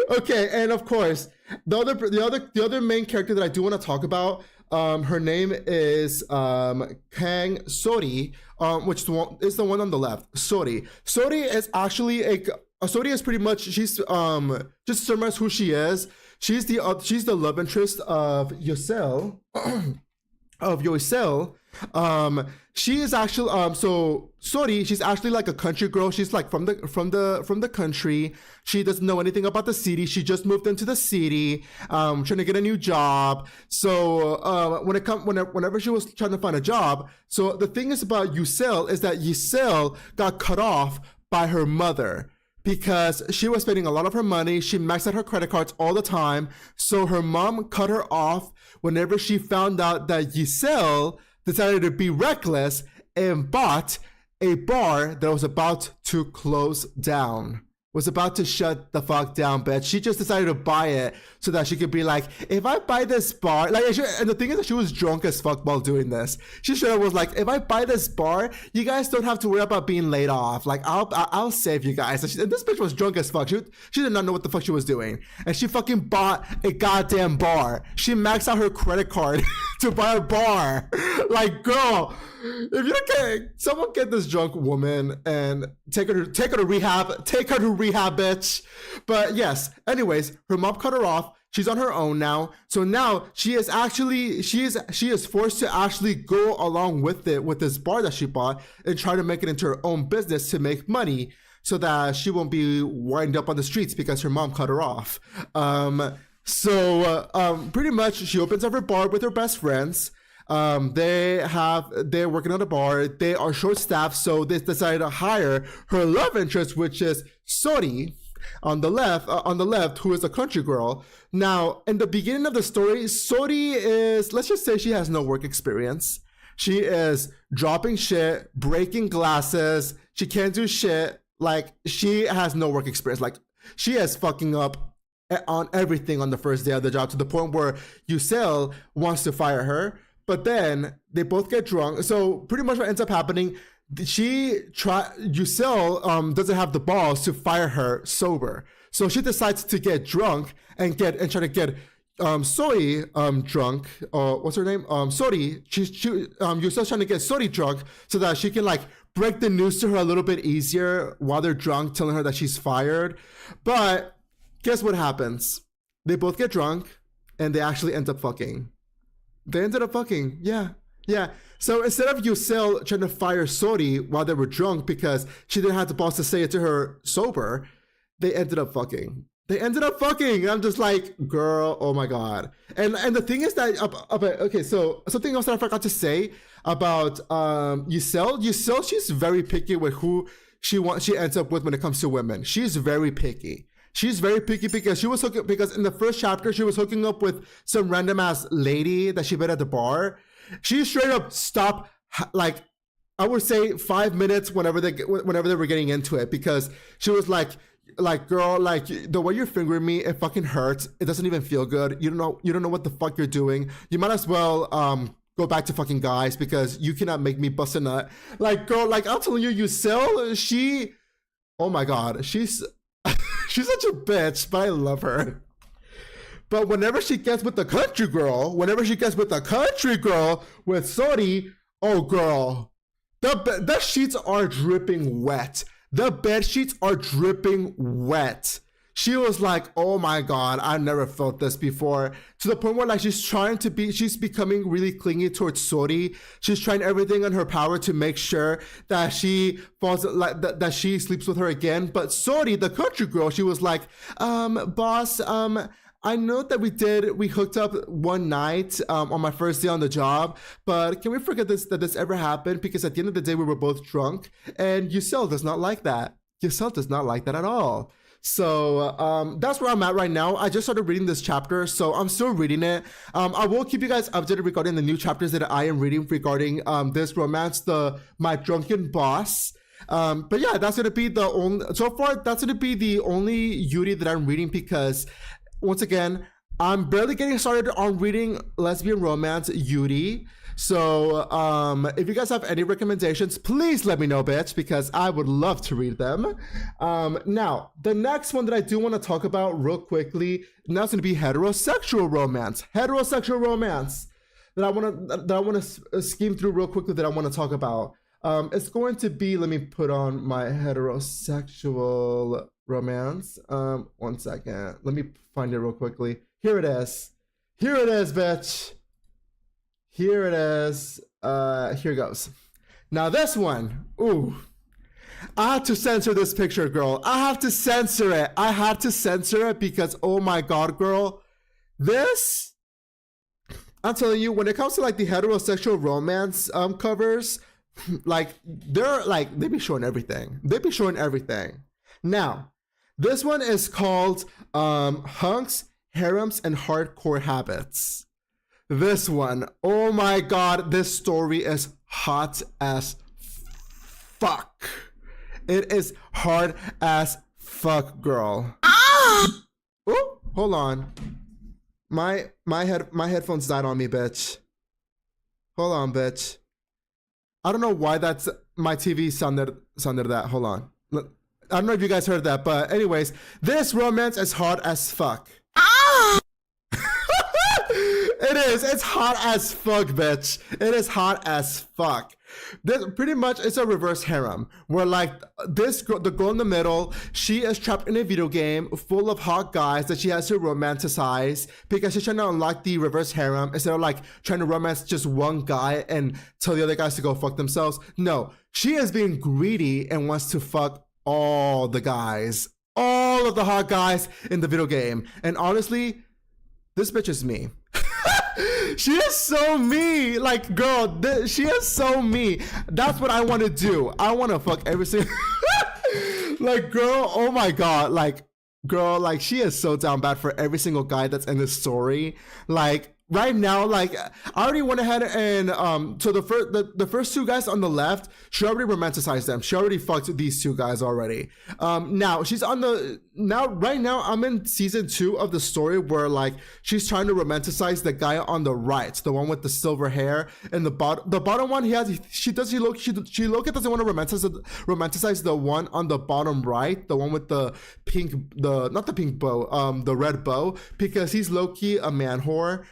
Okay, and of course, the other main character that I do want to talk about, her name is Kang Sori, which is the one on the left. Sori is actually Sori is pretty much, she's just to summarize who she is. She's the love interest of Yosel. Of Yoisel. She is actually so sorry, she's actually like a country girl. She's like from the country. She doesn't know anything about the city. She just moved into the city, trying to get a new job. So whenever she was trying to find a job, so the thing is about Yusel is that Yusel got cut off by her mother, because she was spending a lot of her money. She maxed out her credit cards all the time. So her mom cut her off whenever she found out that Giselle decided to be reckless and bought a bar that was about to close down. Was about to shut the fuck down, bitch. She just decided to buy it so that she could be like, if I buy this bar, like, and the thing is that she was drunk as fuck while doing this. She straight up was like, if I buy this bar, you guys don't have to worry about being laid off. Like, I'll save you guys. And this bitch was drunk as fuck. She did not know what the fuck she was doing, and she fucking bought a goddamn bar. She maxed out her credit card to buy a bar. Like, girl, if you don't get, someone get this drunk woman and take her to rehab. Take her to rehab, bitch. But yes, anyways, her mom cut her off. She's on her own now. So now she is forced to actually go along with it, with this bar that she bought, and try to make it into her own business to make money so that she won't be wind up on the streets because her mom cut her off. Pretty much she opens up her bar with her best friends. They're working on a bar. They are short-staffed, so they decided to hire her love interest, which is Sori, on the left, who is a country girl. Now, in the beginning of the story, Sori is, let's just say she has no work experience. She is dropping shit, breaking glasses. She can't do shit. Like, she has no work experience. Like, she is fucking up on everything on the first day of the job, to the point where Yusel wants to fire her. But then they both get drunk. So pretty much what ends up happening, Yusel doesn't have the balls to fire her sober. So she decides to get drunk and try to get Sori drunk. What's her name? Sori. Yusel's trying to get Sori drunk so that she can like break the news to her a little bit easier while they're drunk, telling her that she's fired. But guess what happens? They both get drunk and they actually end up fucking. They ended up fucking, yeah. So instead of Yusel trying to fire Sori while they were drunk because she didn't have the balls to say it to her sober, they ended up fucking. I'm just like, girl, oh my god. And the thing is that, okay, so something else that I forgot to say about Yusel. Yusel, she's very picky with who she ends up with when it comes to women. She's very picky. She's very picky because because in the first chapter she was hooking up with some random ass lady that she met at the bar. She straight up stopped, like, I would say 5 minutes whenever they were getting into it, because she was like, girl, like, the way you're fingering me, it fucking hurts. It doesn't even feel good. You don't know what the fuck you're doing. You might as well go back to fucking guys, because you cannot make me bust a nut. Like, girl, like, I'm telling you, Yusel, oh my god, she's such a bitch, but I love her. But whenever she gets with the country girl, with Sori, oh girl, the sheets are dripping wet. The bed sheets are dripping wet. She was like, oh my god, I've never felt this before. To the point where, like, she's becoming really clingy towards Sori. She's trying everything in her power to make sure that she falls, like, that she sleeps with her again. But Sori, the country girl, she was like, boss, I know that we hooked up one night on my first day on the job, but can we forget that this ever happened? Because at the end of the day, we were both drunk, and Yusel does not like that. Yusel does not like that at all. So that's where I'm at right now. I just started reading this chapter, so I'm still reading it. I will keep you guys updated regarding the new chapters that I am reading regarding this romance, My Drunken Boss. But yeah, that's gonna be the only Yuri that I'm reading, because once again, I'm barely getting started on reading lesbian romance Yuri. So if you guys have any recommendations, please let me know, bitch, because I would love to read them. Now, the next one that I do want to talk about real quickly, now it's going to be heterosexual romance. Heterosexual romance that I want to scheme through real quickly, that I want to talk about. It's going to be, let me put on my heterosexual romance. One second. Let me find it real quickly. Here it is. Here it is, bitch. Here it is. Here goes. Now this one. Ooh. I had to censor this picture, girl. I have to censor it. I had to censor it because, oh my god, girl. This, I'm telling you, when it comes to like the heterosexual romance covers, like they be showing everything. They be showing everything. Now, this one is called Hunks, Harems, and Hardcore Habits. This one, oh my god, this story is hot as fuck. It is hard as fuck, girl. Ah! Oh, hold on. My headphones died on me, bitch. Hold on, bitch. I don't know why that's my TV sounded that. Hold on. I don't know if you guys heard that, but anyways, this romance is hard as fuck. Ah! It is. It's hot as fuck, bitch. It is hot as fuck. This pretty much is a reverse harem where like this girl, the girl in the middle, she is trapped in a video game full of hot guys that she has to romanticize because she's trying to unlock the reverse harem instead of like trying to romance just one guy and tell the other guys to go fuck themselves. No, she is being greedy and wants to fuck all the guys, all of the hot guys in the video game. And honestly, this bitch is me. She is so me. Like, girl, she is so me. That's what I want to do. I want to fuck every single... Like, girl, oh my god. Like, girl, like, she is so down bad for every single guy that's in this story. Like, right now, like, I already went ahead and so the first two guys on the left, she already romanticized them. She already fucked these two guys already. Now she's on the right now I'm in season 2 of the story where like she's trying to romanticize the guy on the right, the one with the silver hair, and the bottom one she doesn't want to romanticize the one on the bottom right, the one with the pink, not the pink bow, the red bow, because he's low-key a man whore.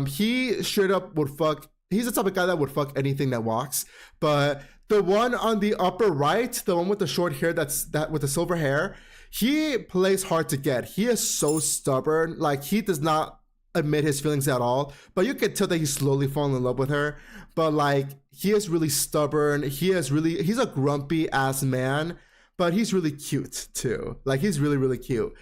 He straight up would fuck. He's the type of guy that would fuck anything that walks. But the one on the upper right, the one with the short hair, that with the silver hair, he plays hard to get. He is so stubborn. Like, he does not admit his feelings at all. But you can tell that he's slowly falling in love with her. But like, he is really stubborn. He's a grumpy ass man. But he's really cute too. Like, he's really, really cute.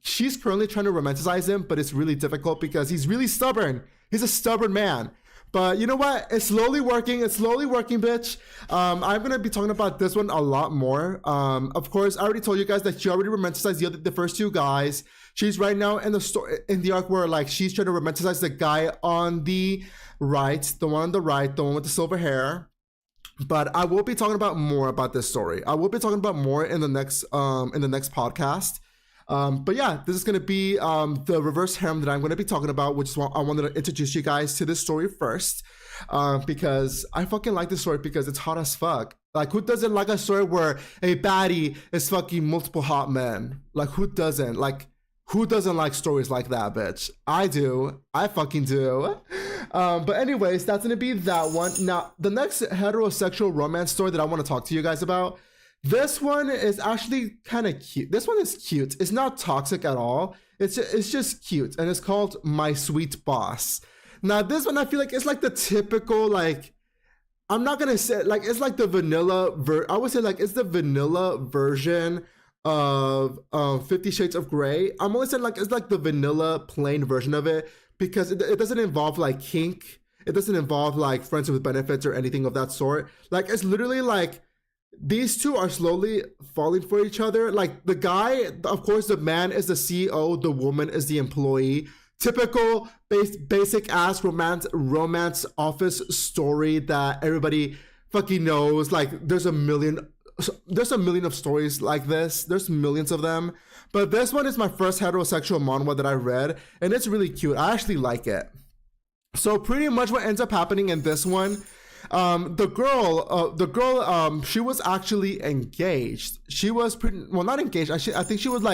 She's currently trying to romanticize him, but it's really difficult because he's really stubborn. He's a stubborn man. But you know what? It's slowly working. It's slowly working, bitch. I'm gonna be talking about this one a lot more. Of course, I already told you guys that she already romanticized the first two guys. She's right now in the story, in the arc where like she's trying to romanticize the guy on the right, the one on the right, the one with the silver hair. But I will be talking about more about this story. I will be talking about more in the next podcast. But yeah, this is going to be the reverse harem that I'm going to be talking about, which is why I wanted to introduce you guys to this story first. Because I fucking like this story because it's hot as fuck. Like, who doesn't like a story where a baddie is fucking multiple hot men? Like, who doesn't? Like, who doesn't like stories like that, bitch? I do. I fucking do. But anyways, that's gonna be that one. Now, the next heterosexual romance story that I want to talk to you guys about, this one is actually kind of cute. This one is cute. It's not toxic at all. It's just cute, and it's called My Sweet Boss. Now, this one I feel like it's like the typical, like, I'm not gonna say like it's like the vanilla I would say like it's the vanilla version of 50 Shades of Grey. I'm only saying like it's like the vanilla plain version of it because it doesn't involve like kink. It doesn't involve like friends with benefits or anything of that sort. Like, it's literally like these two are slowly falling for each other. Like, the guy, of course, the man is the CEO, the woman is the employee. Typical basic ass romance office story that everybody fucking knows. Like, there's a million of stories like this. There's millions of them. But this one is my first heterosexual manhwa that I read, and it's really cute. I actually like it. So pretty much what ends up happening in this one, the girl, she was actually engaged. She was not engaged. I think she was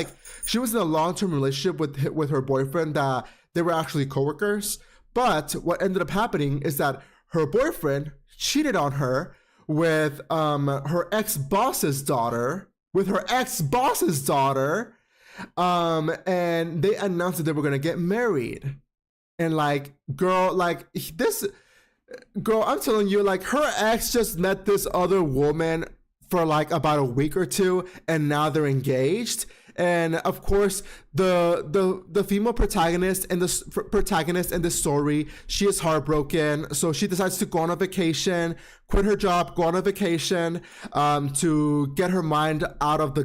in a long-term relationship with her boyfriend that they were actually coworkers. But what ended up happening is that her boyfriend cheated on her with her ex-boss's daughter, And they announced that they were gonna get married. And like, girl, like this girl, I'm telling you, like her ex just met this other woman for like about a week or two, and now they're engaged. And of course, the female protagonist and the story, she is heartbroken, so she decides to go on a vacation, quit her job, go on a vacation, to get her mind out of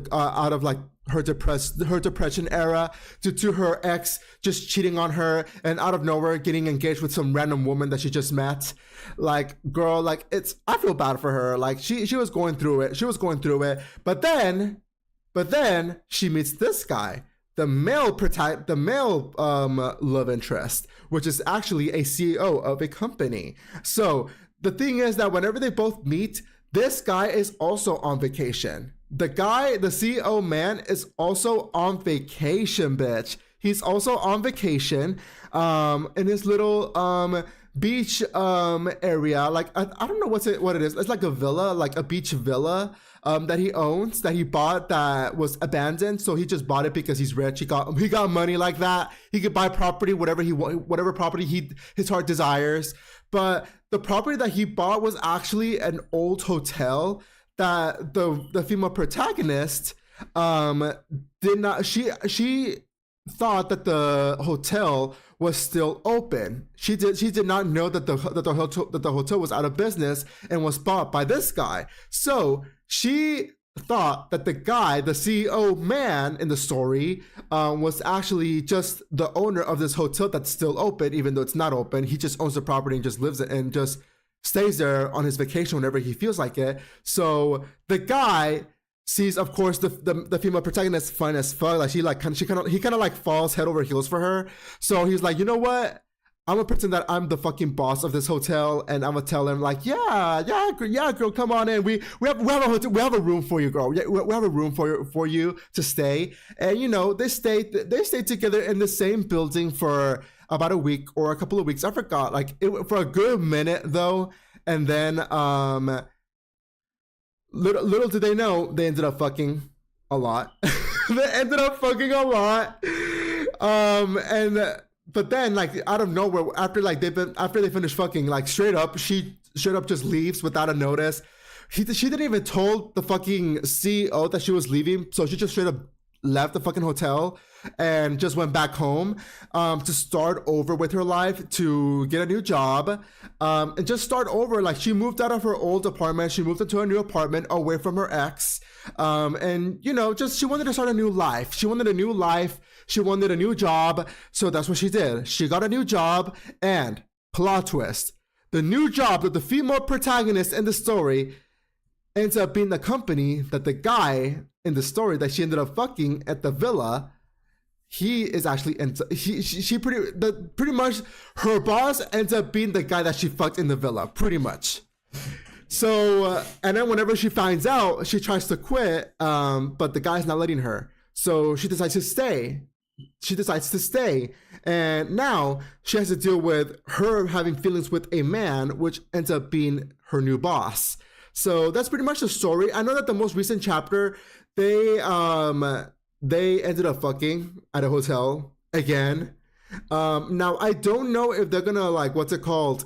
like her depression era, to her ex just cheating on her, and out of nowhere getting engaged with some random woman that she just met. Like, girl, like I feel bad for her. Like she was going through it, but then she meets this guy, the male love interest, which is actually a CEO of a company. So the thing is that whenever they both meet, this guy is also on vacation. The CEO man, is also on vacation, bitch. He's also on vacation in his little beach area. Like I don't know what it is. It's like a villa, like a beach villa that he owns, that he bought, that was abandoned. So he just bought it because he's rich. He got money like that. He could buy property, whatever property his heart desires. But the property that he bought was actually an old hotel that the female protagonist did not. She thought that the hotel was still open. She did not know that the hotel was out of business and was bought by this guy. So she thought that the guy, the CEO man in the story, was actually just the owner of this hotel that's still open, even though it's not open. He just owns the property and just lives it and just stays there on his vacation whenever he feels like it. So the guy sees, of course, the female protagonist fine as fuck. Like he kind of like falls head over heels for her. So he's like, you know what? I'm gonna pretend that I'm the fucking boss of this hotel, and I'm gonna tell him like, yeah, girl, come on in. We have a room for you, girl. Yeah, we have a room for you to stay. And you know, they stayed together in the same building for about a week or a couple of weeks. I forgot, like for a good minute though. And then little did they know, they ended up fucking a lot. But then, like, out of nowhere, after they finish fucking, like, she straight up just leaves without a notice. She didn't even told the fucking CEO that she was leaving, so she just straight up left the fucking hotel and just went back home to start over with her life, to get a new job, and just start over. Like, she moved out of her old apartment, she moved into a new apartment away from her ex, and you know, just she wanted to start a new life. She wanted a new job, so that's what she did. She got a new job, and plot twist, the new job that the female protagonist in the story ends up being the company that the guy in the story that she ended up fucking at the villa, he is actually pretty much her boss ends up being the guy that she fucked in the villa, pretty much. So and then whenever she finds out, she tries to quit, but the guy's not letting her. So she decides to stay. And now she has to deal with her having feelings with a man, which ends up being her new boss. So that's pretty much the story. I know that the most recent chapter, they ended up fucking at a hotel again. Now I don't know if they're gonna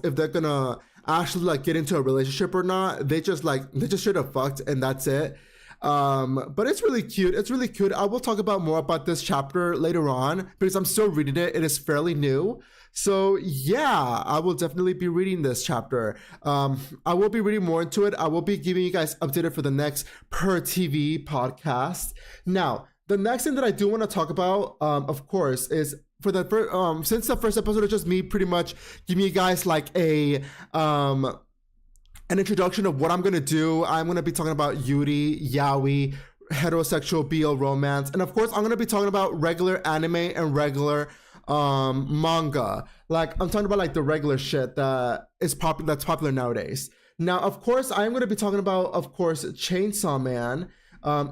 if they're gonna actually like get into a relationship or not. They just straight up fucked and that's it. But it's really cute. I will talk about more about this chapter later on because I'm still reading it. It is fairly new. So yeah, I will definitely be reading this chapter. I will be reading more into it. I will be giving you guys updated for the next PurrTV podcast. Now, the next thing that I do want to talk about, of course, is for the first, since the first episode is just me pretty much giving you guys like an introduction of what I'm going to do. I'm going to be talking about yuri, yaoi, heterosexual BL romance. And of course, I'm going to be talking about regular anime and regular manga. Like, I'm talking about like the regular shit that's popular nowadays. Now, of course, I'm going to be talking about, of course, Chainsaw Man.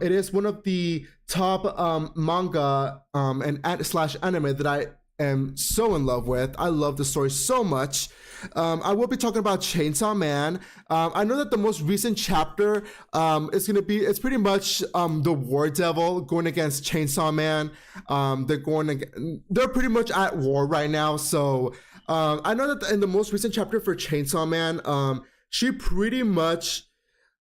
It is one of the top manga and slash anime that I am so in love with. I love the story so much. I will be talking about Chainsaw Man. I know that the most recent chapter it's pretty much the War Devil going against Chainsaw Man. They're pretty much at war right now. So I know that in the most recent chapter for Chainsaw Man, she pretty much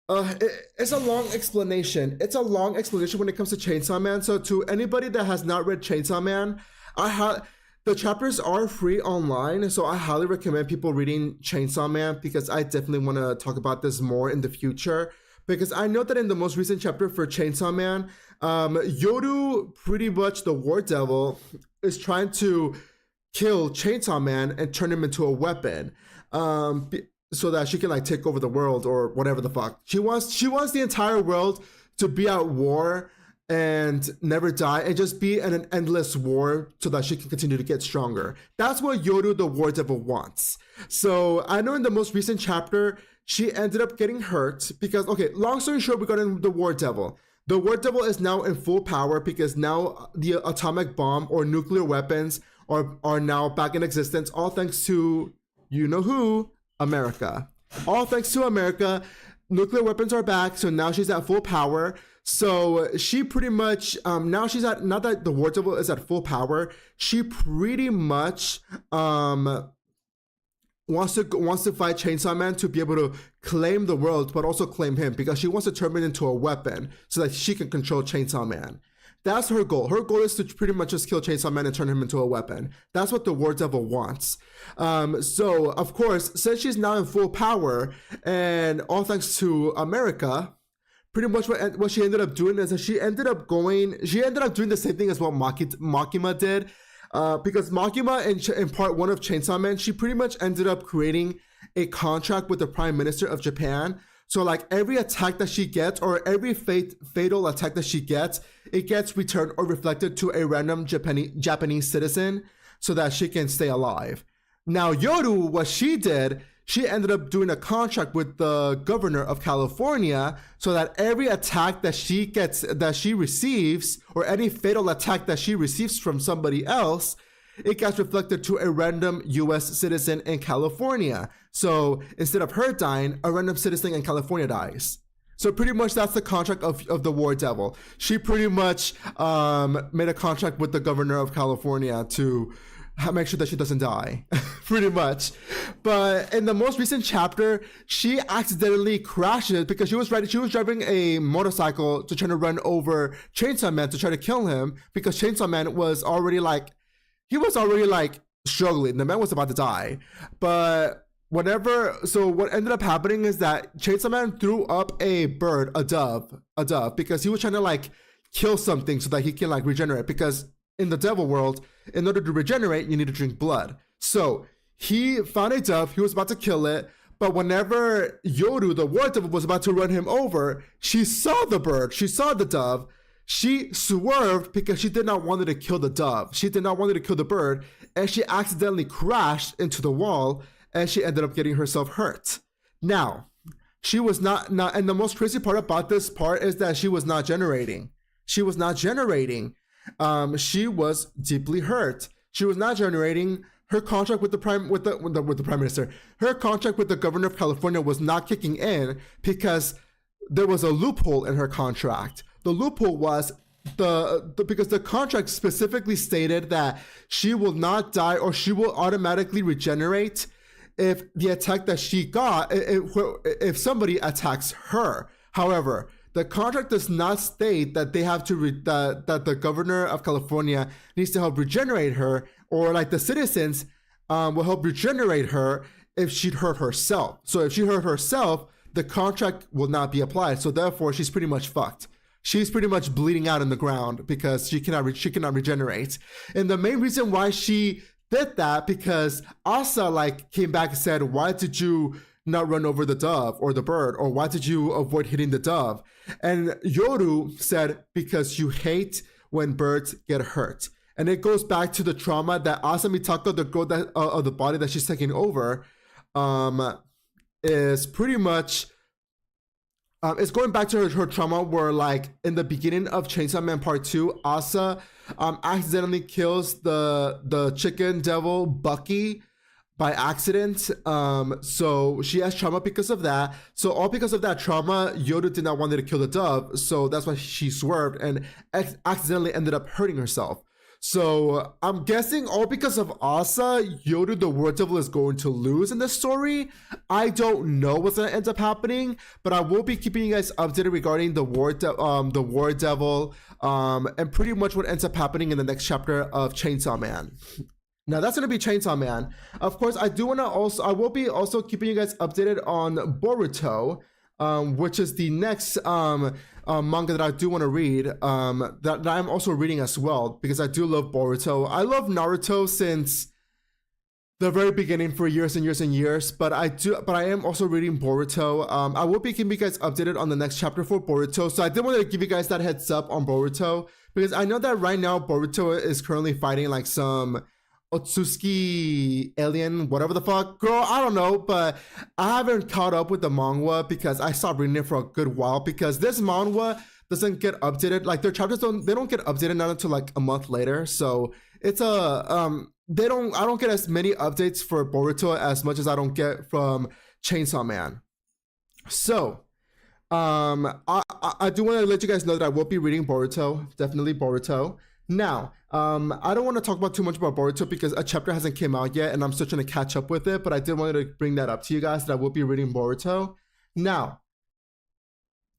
it's a long explanation. It's a long explanation when it comes to Chainsaw Man. So to anybody that has not read Chainsaw Man, the chapters are free online, so I highly recommend people reading Chainsaw Man because I definitely want to talk about this more in the future. Because I know that in the most recent chapter for Chainsaw Man, Yoru, pretty much the War Devil, is trying to kill Chainsaw Man and turn him into a weapon, so that she can like take over the world or whatever the fuck. She wants the entire world to be at war and never die and just be in an endless war so that she can continue to get stronger. That's what Yoru the War Devil wants. So I know in the most recent chapter, she ended up getting hurt because, okay, long story short, regarding the War Devil. The War Devil is now in full power because now the atomic bomb or nuclear weapons are now back in existence, all thanks to, you know who, America. All thanks to America, nuclear weapons are back, so now she's at full power. So she pretty much now she's at, not that the War Devil is at full power, she pretty much wants to fight Chainsaw Man to be able to claim the world, but also claim him because she wants to turn it into a weapon so that she can control Chainsaw Man. That's her goal. Her goal is to pretty much just kill Chainsaw Man and turn him into a weapon. That's what the War Devil wants. So, of course, since she's now in full power, and all thanks to America, pretty much what she ended up doing is that she ended up doing the same thing as what Makima did. Because Makima in part 1 of Chainsaw Man, she pretty much ended up creating a contract with the Prime Minister of Japan. So like every attack that she gets, or every fatal attack that she gets, it gets returned or reflected to a random Japanese citizen so that she can stay alive. Now Yoru, what she did, she ended up doing a contract with the governor of California so that every attack that she receives, or any fatal attack that she receives from somebody else, it gets reflected to a random US citizen in California. So instead of her dying, a random citizen in California dies. So pretty much that's the contract of the War Devil. She pretty much made a contract with the governor of California to make sure that she doesn't die, pretty much. But in the most recent chapter, she accidentally crashes because she was driving a motorcycle to try to run over Chainsaw Man to try to kill him, because Chainsaw Man was already struggling. The man was about to die. But what ended up happening is that Chainsaw Man threw up a dove, because he was trying to like kill something so that he can like regenerate, because in the devil world, in order to regenerate, you need to drink blood. So he found a dove, he was about to kill it, but whenever Yoru, the War Devil, was about to run him over, she saw the bird, she saw the dove, she swerved because she did not want to kill the dove. She did not want to kill the bird, and she accidentally crashed into the wall, and she ended up getting herself hurt. Now, she was not, and the most crazy part about this part is that she was not generating. She was deeply hurt. She was not generating. Her contract with the prime minister, her contract with the governor of California was not kicking in because there was a loophole in her contract. The loophole was because the contract specifically stated that she will not die, or she will automatically regenerate if the attack that she got, if somebody attacks her. However, the contract does not state that they have to that the governor of California needs to help regenerate her, or like the citizens will help regenerate her if she hurt herself. So if she hurt herself, the contract will not be applied. So therefore, she's pretty much fucked. She's pretty much bleeding out in the ground because she cannot regenerate. And the main reason why she did that, because Asa like came back and said, why did you not run over the dove or the bird, or why did you avoid hitting the dove? And Yoru said, because you hate when birds get hurt. And it goes back to the trauma that Asa Mitaka, the girl that of the body that she's taking over, is pretty much it's going back to her trauma where, like, in the beginning of Chainsaw Man Part 2, Asa accidentally kills the chicken devil Bucky by accident. So she has trauma because of that. So all because of that trauma, Yoda did not want her to kill the dove. So that's why she swerved and accidentally ended up hurting herself. So I'm guessing all because of Asa, Yoda the War Devil is going to lose in this story. I don't know what's gonna end up happening, but I will be keeping you guys updated regarding the War Devil, and pretty much what ends up happening in the next chapter of Chainsaw Man. Now that's gonna be Chainsaw Man. Of course, I will be also keeping you guys updated on Boruto, which is the next manga that I do want to read, that I'm also reading as well, because I do love Boruto. I love Naruto since the very beginning for years and years and years, but I am also reading Boruto. I will be keeping you guys updated on the next chapter for Boruto, so I did want to give you guys that heads up on Boruto, because I know that right now Boruto is currently fighting like some Otsutsuki alien, whatever the fuck, girl, I don't know, but I haven't caught up with the manga because I stopped reading it for a good while, because this manga doesn't get updated, like their chapters don't get updated not until like a month later. So it's I don't get as many updates for Boruto as much as I don't get from Chainsaw Man. So I do want to let you guys know that I will be reading Boruto, definitely Boruto. Now, I don't want to talk about too much about Boruto because a chapter hasn't came out yet and I'm still trying to catch up with it, but I did want to bring that up to you guys that I will be reading Boruto. Now,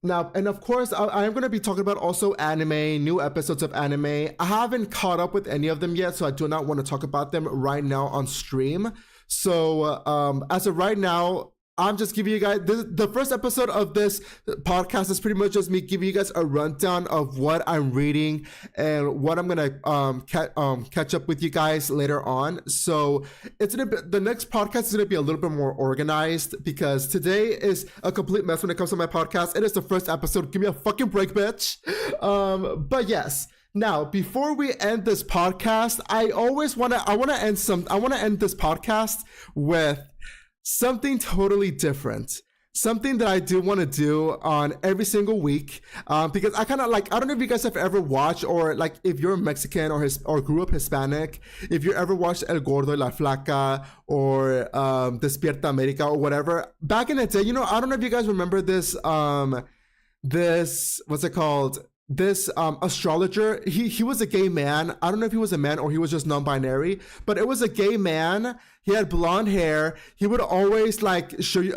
and of course, I am going to be talking about also anime, new episodes of anime. I haven't caught up with any of them yet, so I do not want to talk about them right now on stream. So, as of right now, I'm just giving you guys the first episode of this podcast is pretty much just me giving you guys a rundown of what I'm reading and what I'm gonna catch up with you guys later on. So the next podcast is gonna be a little bit more organized because today is a complete mess when it comes to my podcast. It is the first episode. Give me a fucking break, bitch. But yes. Now, before we end this podcast, I want to end this podcast with something totally different, something that I do want to do on every single week, because I kind of like, I don't know if you guys have ever watched, or like if you're Mexican or grew up Hispanic, if you ever watched El Gordo y la Flaca or Despierta America or whatever back in the day. You know, I don't know if you guys remember this what's it called, this astrologer. He was a gay man. I don't know if he was a man or he was just non-binary, but it was a gay man. He had blonde hair. He would always like show you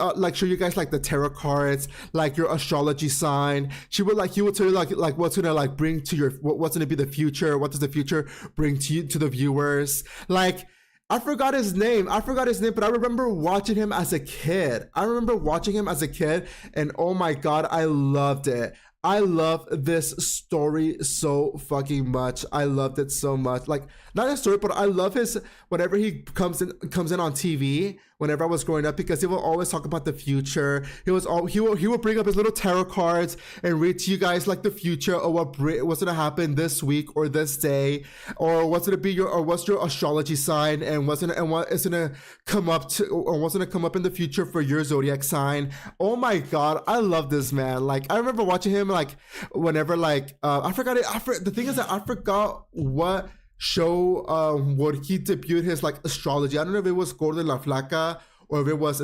guys like the tarot cards, like your astrology sign. He would tell you like what's gonna like bring to your, what's gonna be the future. What does the future bring to you, to the viewers? Like, I forgot his name, but I remember watching him as a kid. And oh my God, I loved it. I love this story so fucking much. I loved it so much. Like, not his story, but I love his, whenever he comes in on TV, whenever I was growing up, because he will always talk about the future. He will bring up his little tarot cards and read to you guys like the future, or what's gonna happen this week or this day, or what's gonna be what's your astrology sign, and what is gonna come up in the future for your zodiac sign. Oh my God, I love this man. Like, I remember watching him like whenever like the thing is that I forgot what show would he debuted his like astrology. I don't know if it was Gordo la Flaca or if it was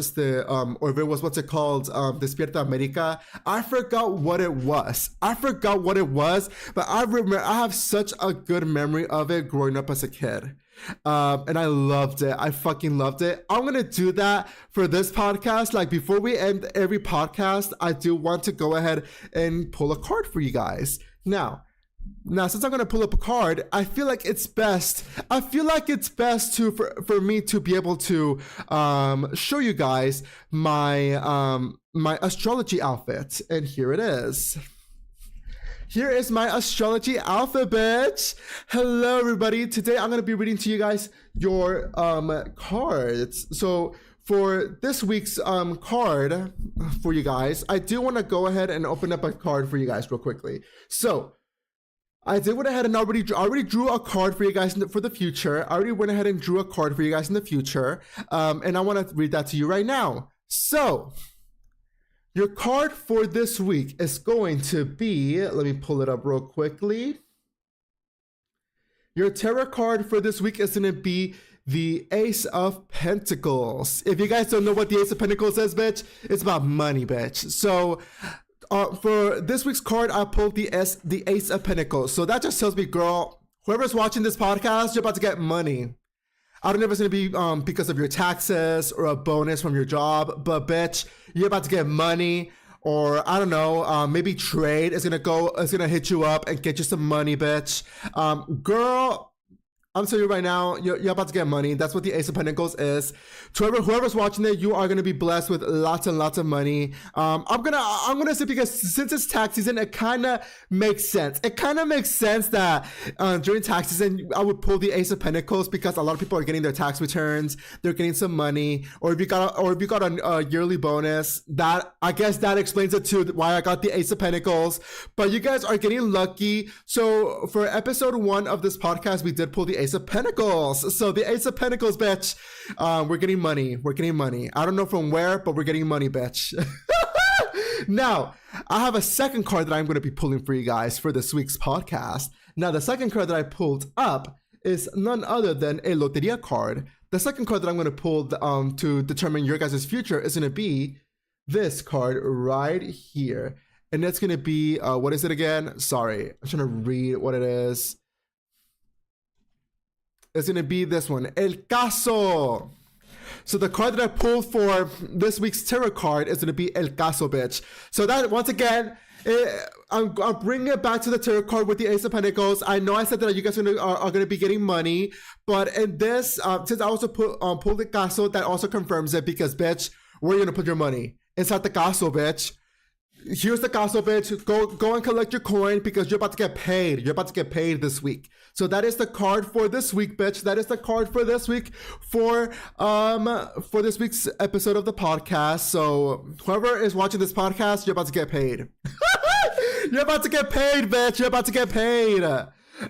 what's it called, Despierta America. I forgot what it was, but I remember, I have such a good memory of it growing up as a kid. And I loved it. I fucking loved it. I'm gonna do that for this podcast. Like, before we end every podcast, I do want to go ahead and pull a card for you guys. Now, since I'm gonna pull up a card, I feel like it's best to for me to be able to show you guys my my astrology outfit, and here it is. Here is my astrology outfit, bitch. Hello, everybody. Today I'm gonna be reading to you guys your cards. So for this week's card for you guys, I do want to go ahead and open up a card for you guys real quickly. So I did went ahead and already drew a card for you guys for the future. I already went ahead and drew a card for you guys in the future, and I want to read that to you right now. So Your card for this week is going to be, let me pull it up real quickly. Your tarot card for this week is going to be the Ace of Pentacles. If you guys don't know what the Ace of Pentacles is, bitch, it's about money, bitch. So for this week's card, I pulled the Ace of Pentacles. So that just tells me, girl, whoever's watching this podcast, you're about to get money. I don't know if it's gonna be because of your taxes or a bonus from your job, but bitch, you're about to get money, or I don't know, maybe trade is gonna hit you up and get you some money, bitch. Girl, I'm telling you right now, you're about to get money. That's what the Ace of Pentacles is. To whoever's watching it, you are gonna be blessed with lots and lots of money. I'm gonna say, because since it's tax season, it kind of makes sense. It kind of makes sense that during tax season, I would pull the Ace of Pentacles, because a lot of people are getting their tax returns. They're getting some money, or if you got a yearly bonus, that I guess that explains it too, why I got the Ace of Pentacles. But you guys are getting lucky. So for episode 1 of this podcast, we did pull the Ace of Pentacles. So the Ace of Pentacles, bitch, we're getting money. We're getting money. I don't know from where, but we're getting money, bitch. Now, I have a second card that I'm going to be pulling for you guys for this week's podcast. Now, the second card that I pulled up is none other than a Loteria card. The second card that I'm going to pull to determine your guys' future is going to be this card right here. And it's going to be, what is it again? Sorry, I'm trying to read what it is. It's going to be this one, El Caso. So the card that I pulled for this week's tarot card is going to be El Caso, bitch. So that, once again, I'm bringing it back to the tarot card with the Ace of Pentacles. I know I said that you guys are going to be getting money, but in this, since I also pulled the Caso, that also confirms it, because, bitch, where are you going to put your money? Inside the Caso, bitch. Here's the Caso, bitch. Go and collect your coin, because you're about to get paid. You're about to get paid this week. So that is the card for this week, bitch. That is the card for this week for this week's episode of the podcast. So whoever is watching this podcast, you're about to get paid. You're about to get paid, bitch. You're about to get paid.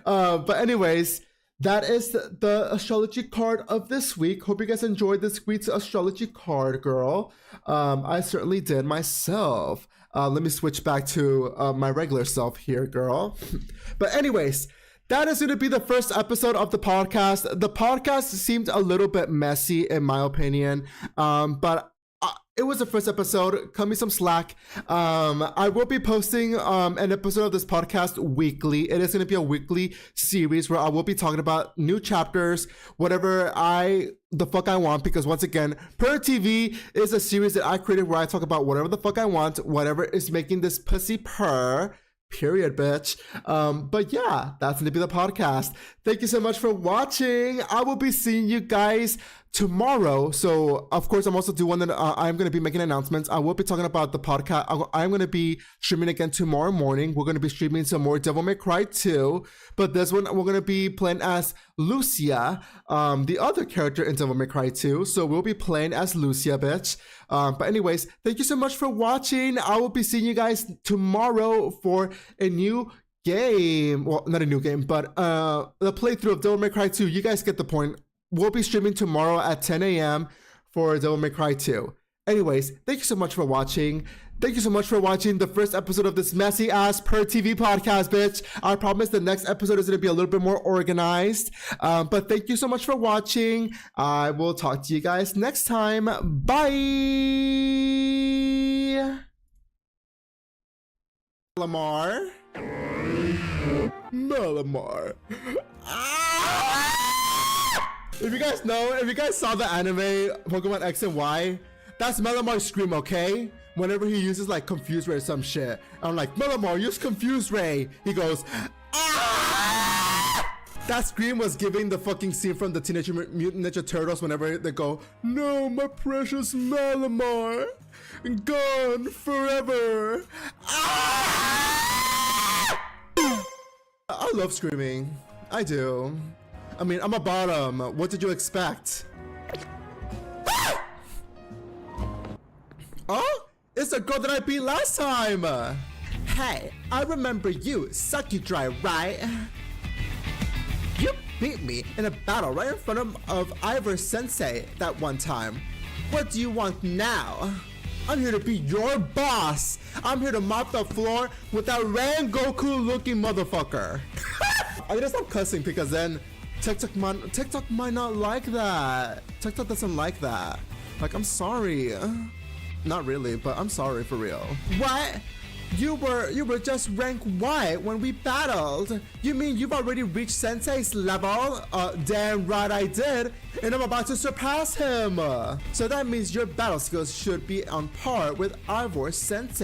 But anyways, that is the astrology card of this week. Hope you guys enjoyed this week's astrology card, girl. I certainly did myself. Let me switch back to my regular self here, girl. But anyways, that is going to be the first episode of the podcast. The podcast seemed a little bit messy, in my opinion, but it was the first episode. Cut me some slack. I will be posting an episode of this podcast weekly. It is going to be a weekly series where I will be talking about new chapters, whatever the fuck I want, because once again, PurrTV is a series that I created where I talk about whatever the fuck I want, whatever is making this pussy purr. Period, bitch. But yeah, that's going to be the podcast. Thank you so much for watching. I will be seeing you guys tomorrow. So, of course, I'm also doing that. I'm going to be making announcements. I will be talking about the podcast. I'm going to be streaming again tomorrow morning. We're going to be streaming some more Devil May Cry 2. But this one, we're going to be playing as Lucia, the other character in Devil May Cry 2. So we'll be playing as Lucia, bitch. But anyways, thank you so much for watching. I will be seeing you guys tomorrow for a new game. Well, not a new game, but the playthrough of Devil May Cry 2. You guys get the point. We'll be streaming tomorrow at 10 a.m. for Devil May Cry 2. Anyways, thank you so much for watching. Thank you so much for watching the first episode of this messy ass PurrTV podcast, bitch. I promise the next episode is going to be a little bit more organized. But thank you so much for watching. I will talk to you guys next time. Bye. Malamar. If you guys saw the anime Pokemon X and Y, that's Malamar's scream, okay? Whenever he uses like Confuse Ray or some shit, I'm like, Malamar, use Confuse Ray. He goes, ah! That scream was giving the fucking scene from the Teenage Mutant Ninja Turtles whenever they go, no, my precious Malamar, gone forever. Ah! I love screaming. I do. I mean, I'm a bottom. What did you expect? Oh, it's the girl that I beat last time. Hey, I remember you, Sucky Dry, right? You beat me in a battle right in front of Ivor Sensei that one time. What do you want now? I'm here to be your boss. I'm here to mop the floor with that Rangoku looking motherfucker. I gotta stop cussing because then TikTok might not like that. TikTok doesn't like that. Like, I'm sorry. Not really, but I'm sorry for real. What? You were just rank white when we battled. You mean you've already reached Sensei's level? Damn right I did, and I'm about to surpass him. So that means your battle skills should be on par with Ivor Sensei.